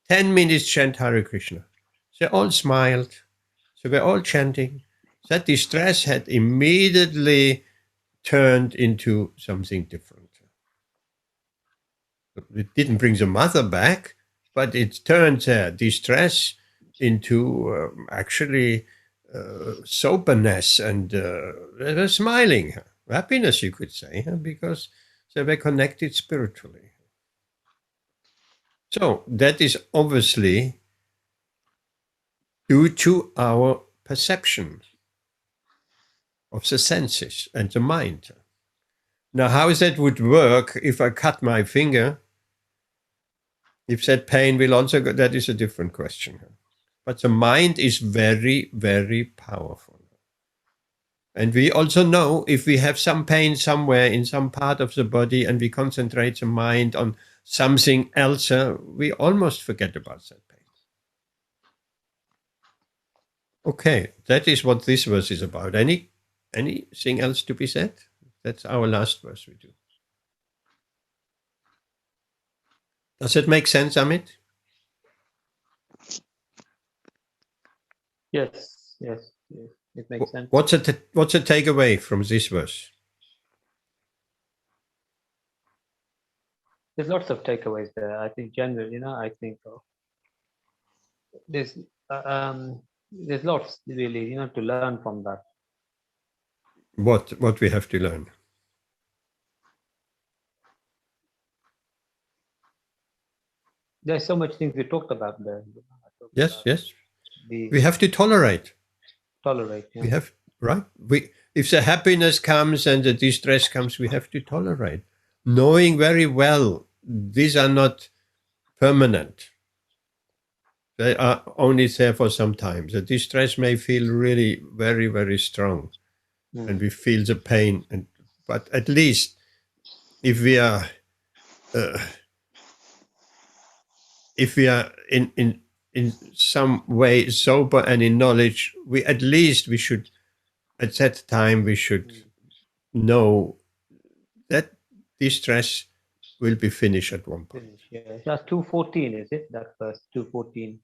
10 minutes chant Hare Krishna. They all smiled. They were all chanting. That distress had immediately turned into something different. It didn't bring the mother back, but it turned their distress into actually soberness, and they were smiling. Happiness, you could say, because they were connected spiritually. So that is obviously due to our perception of the senses and the mind. Now, how that would work if I cut my finger, if that pain will also go, that is a different question. But the mind is very, very powerful. And we also know if we have some pain somewhere in some part of the body and we concentrate the mind on something else, we almost forget about that pain. Okay, that is what this verse is about. Anything else to be said? That's our last verse we do. Does it make sense, Amit? Yes, it makes sense. What's a takeaway from this verse? There's lots of takeaways there. I think generally, I think there's lots really, to learn from that. What we have to learn? There's so much things we talked about there. Yes, yes. The We have to tolerate. tolerate. Yeah. We have, right? If the happiness comes and the distress comes, we have to tolerate, knowing very well these are not permanent. They are only there for some time. The distress may feel really very, very strong, and we feel the pain. But at least, if we are in some way sober and in knowledge, we should, at that time, we should know that distress will be finished at one point. Finish, yeah. That's 214, is it? That verse 214.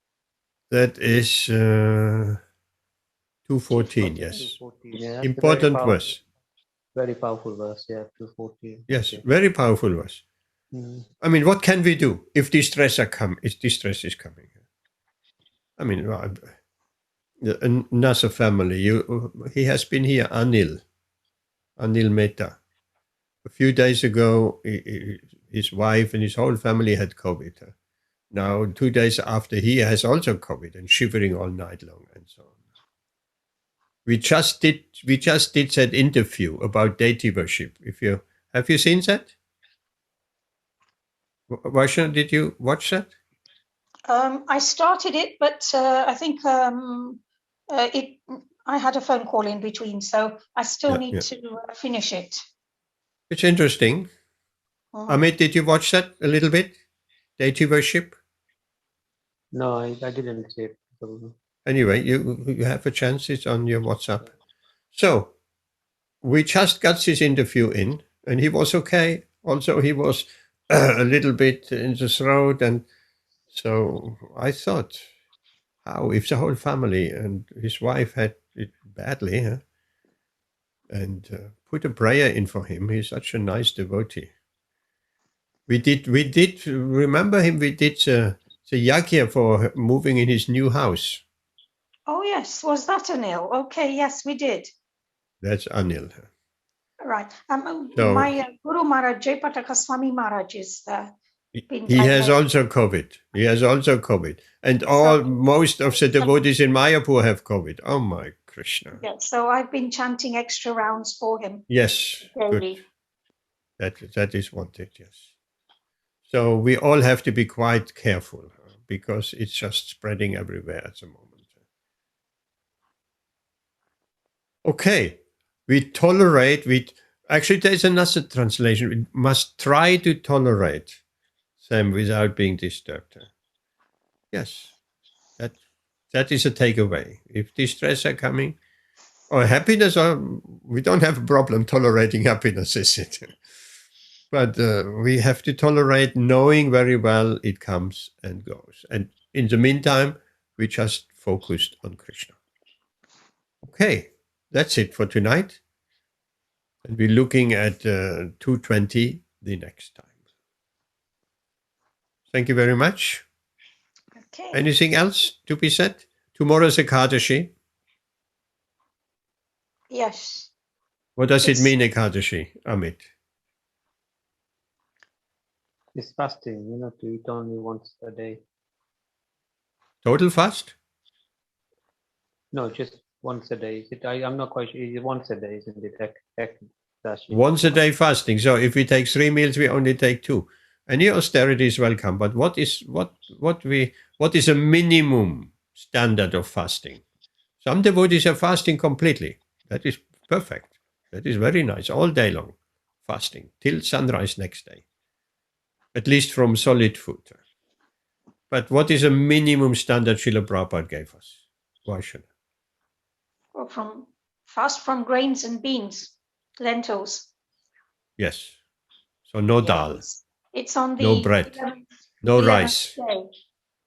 That is 214, yes. 214, yeah, that's a Important verse. Very powerful verse, yeah, 214. Yes, Okay. very powerful verse. I mean, what can we do if distress is coming? I mean, another family. He has been here, Anil Mehta. A few days ago, his wife and his whole family had COVID. Now, 2 days after, he has also COVID and shivering all night long and so on. We just did that interview about deity worship. Have you seen that? Varsha, did you watch that? I started it, but I think I had a phone call in between, so I still need to finish it. It's interesting. Amit, did you watch that a little bit? Deity worship? No, I didn't see it. Anyway, you have a chance. It's on your WhatsApp. So we just got this interview in, and he was okay. Also, he was a little bit in the throat, and so I thought, how if the whole family and his wife had it badly, and put a prayer in for him. He's such a nice devotee. We did remember him. We did the yagya for moving in his new house. Oh yes, was that Anil? Okay, yes, we did. That's Anil. Right. So- My Guru Maharaj, Jayapataka Swami Maharaj is He has also COVID. And most of the devotees in Mayapur have COVID. Oh my Krishna. Yeah, so I've been chanting extra rounds for him Yes, daily. good. That is wanted, yes. So we all have to be quite careful because it's just spreading everywhere at the moment. Okay, we tolerate. Actually, there's another translation. We must try to tolerate them without being disturbed. Yes, that is a takeaway. If distress are coming, or happiness, we don't have a problem tolerating happiness, is it? But we have to tolerate knowing very well it comes and goes. And in the meantime, we just focused on Krishna. Okay, that's it for tonight. And we're looking at 220 the next time. Thank you very much. Okay. Anything else to be said? Tomorrow's Ekadashi. Yes. What does it Yes. mean, Ekadashi, Amit? It's fasting, to eat only once a day. Total fast? No, just once a day. I'm not quite sure. It's once a day, isn't it? Once a day fasting. So if we take 3 meals, we only take 2. Any austerity is welcome. But what is a minimum standard of fasting? Some devotees are fasting completely. That is perfect. That is very nice. All day long fasting till sunrise next day. At least from solid food. But what is a minimum standard Srila Prabhupada gave us? Why should I? Well, fast from grains and beans, lentils. Yes. So no dal, It's on the no bread, 11th no 11th rice. day.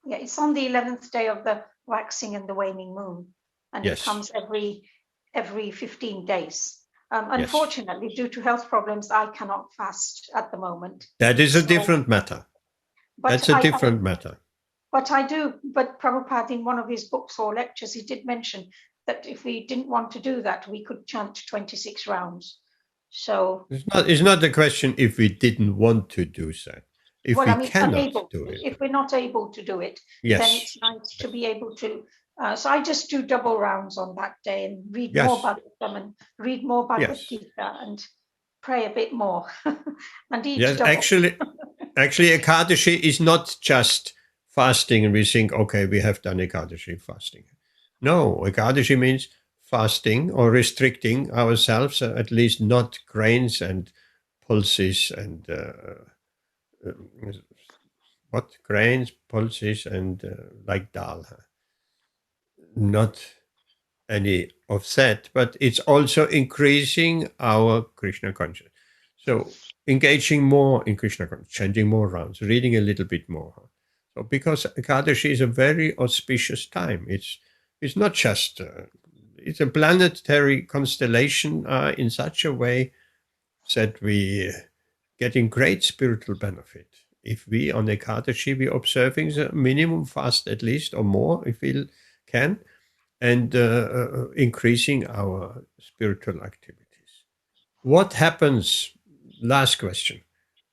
Yeah, it's on the 11th day of the waxing and the waning moon, and Yes. it comes every 15 days. Unfortunately, due to health problems, I cannot fast at the moment. That is a So- different matter. But That's a I- different matter. But I do. But Prabhupada, in one of his books or lectures, he did mention that if we didn't want to do that, we could chant 26 rounds. So It's not the question if we didn't want to do that. If well, we I mean, cannot unable. do it. If we're not able to do it, then Yes. it's nice to be able to. So I just do double rounds on that day and read Yes. more Bhagavatam and read more Bhagavad Yes. Gita and pray a bit more and eat Yes, double. actually, Ekadashi is not just fasting and we think, okay, we have done Ekadashi fasting. No, Ekadashi means fasting or restricting ourselves, at least not grains and pulses and grains, pulses and like dal. Not any of that, but it's also increasing our Krishna consciousness. So engaging more in Krishna consciousness, chanting more rounds, reading a little bit more. So because Ekadashi is a very auspicious time. It's not just it's a planetary constellation in such a way that we getting great spiritual benefit. If we on Ekadashi we observing the minimum fast at least or more if we can, and increasing our spiritual activities. What happens, last question,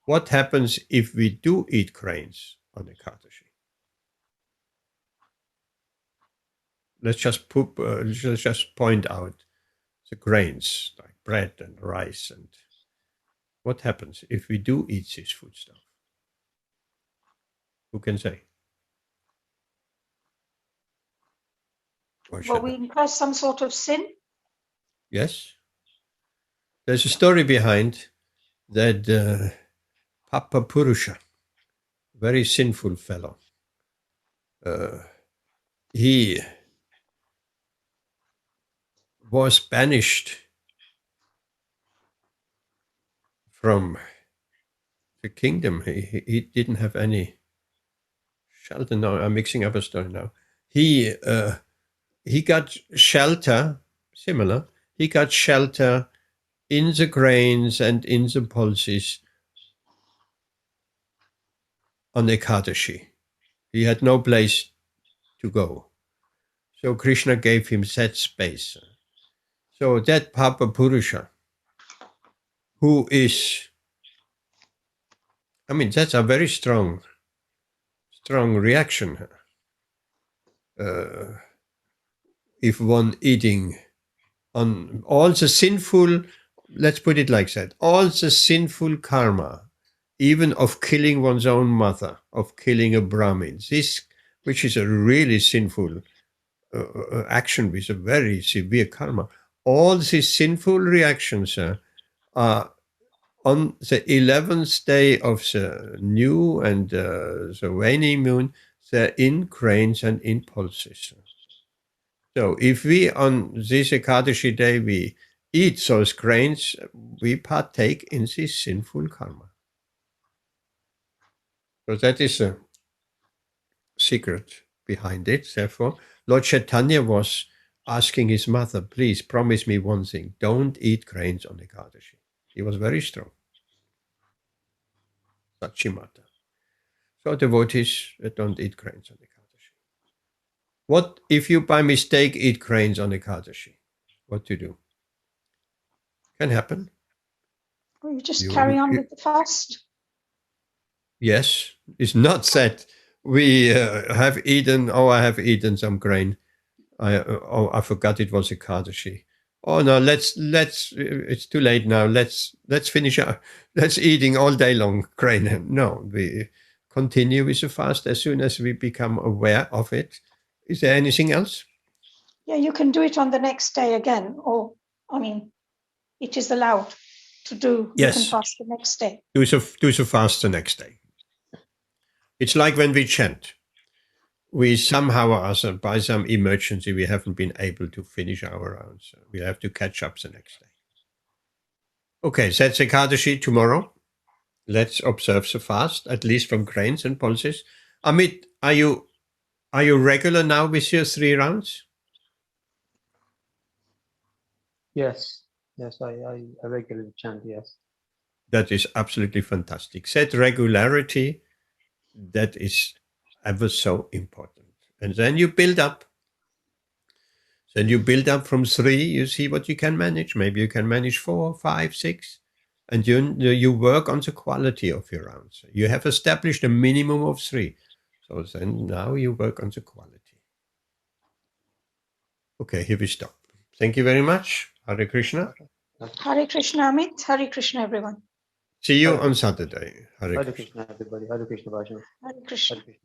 what happens if we do eat grains on Ekadashi? Let's just point out the grains like bread and rice, and what happens if we do eat this food stuff? Who can say? Will we incur some sort of sin? Yes. There's a story behind that Papa Purusha, very sinful fellow, he was banished from the kingdom. He didn't have any shelter. No, I'm mixing up a story now. He got shelter, similar. He got shelter in the grains and in the pulses on Ekadashi. He had no place to go. So Krishna gave him that space. So that Papa Purusha, who is, I mean, that's a very strong reaction. If one eating on all the sinful, let's put it like that, all the sinful karma, even of killing one's own mother, of killing a Brahmin, this, which is a really sinful action with a very severe karma, all these sinful reactions are on the 11th day of the new and the waning moon, they're in grains and in pulses. So if we on this Ekadashi day, we eat those grains, we partake in this sinful karma. So that is a secret behind it. Therefore, Lord Chaitanya was asking his mother, please promise me one thing, don't eat grains on Ekadashi. He was very strong. Sachimata. So devotees don't eat grains on Ekadashi. What if you by mistake eat grains on Ekadashi? What to do? Can happen. Well, you just carry on with the fast. Yes, it's not that we have eaten. Oh, I have eaten some grain. I forgot it was Ekadashi. Oh no, let's. It's too late now. Let's finish. Let's eating all day long grain. No, we continue with the fast as soon as we become aware of it. Is there anything else? Yeah, you can do it on the next day again, or I mean, it is allowed to do. Yes. You can fast the next day. Do the fast the next day. It's like when we chant. We somehow or other, by some emergency, we haven't been able to finish our rounds. So we have to catch up the next day. Okay, that's Ekadashi tomorrow. Let's observe the fast, at least from grains and pulses. Amit, are you regular now with your 3 rounds? Yes, I regularly chant, yes. That is absolutely fantastic. That regularity, that is ever so important. And then you build up. Then you build up from 3, you see what you can manage. Maybe you can manage 4, 5, 6. And you work on the quality of your answer. You have established a minimum of 3. So then now you work on the quality. Okay, here we stop. Thank you very much. Hare Krishna. Hare Krishna, Amit. Hare Krishna, everyone. See you Hare on Saturday. Hare Hare Krishna. Krishna, everybody. Hare Krishna, Vaishnav. Hare Krishna. Hare Krishna.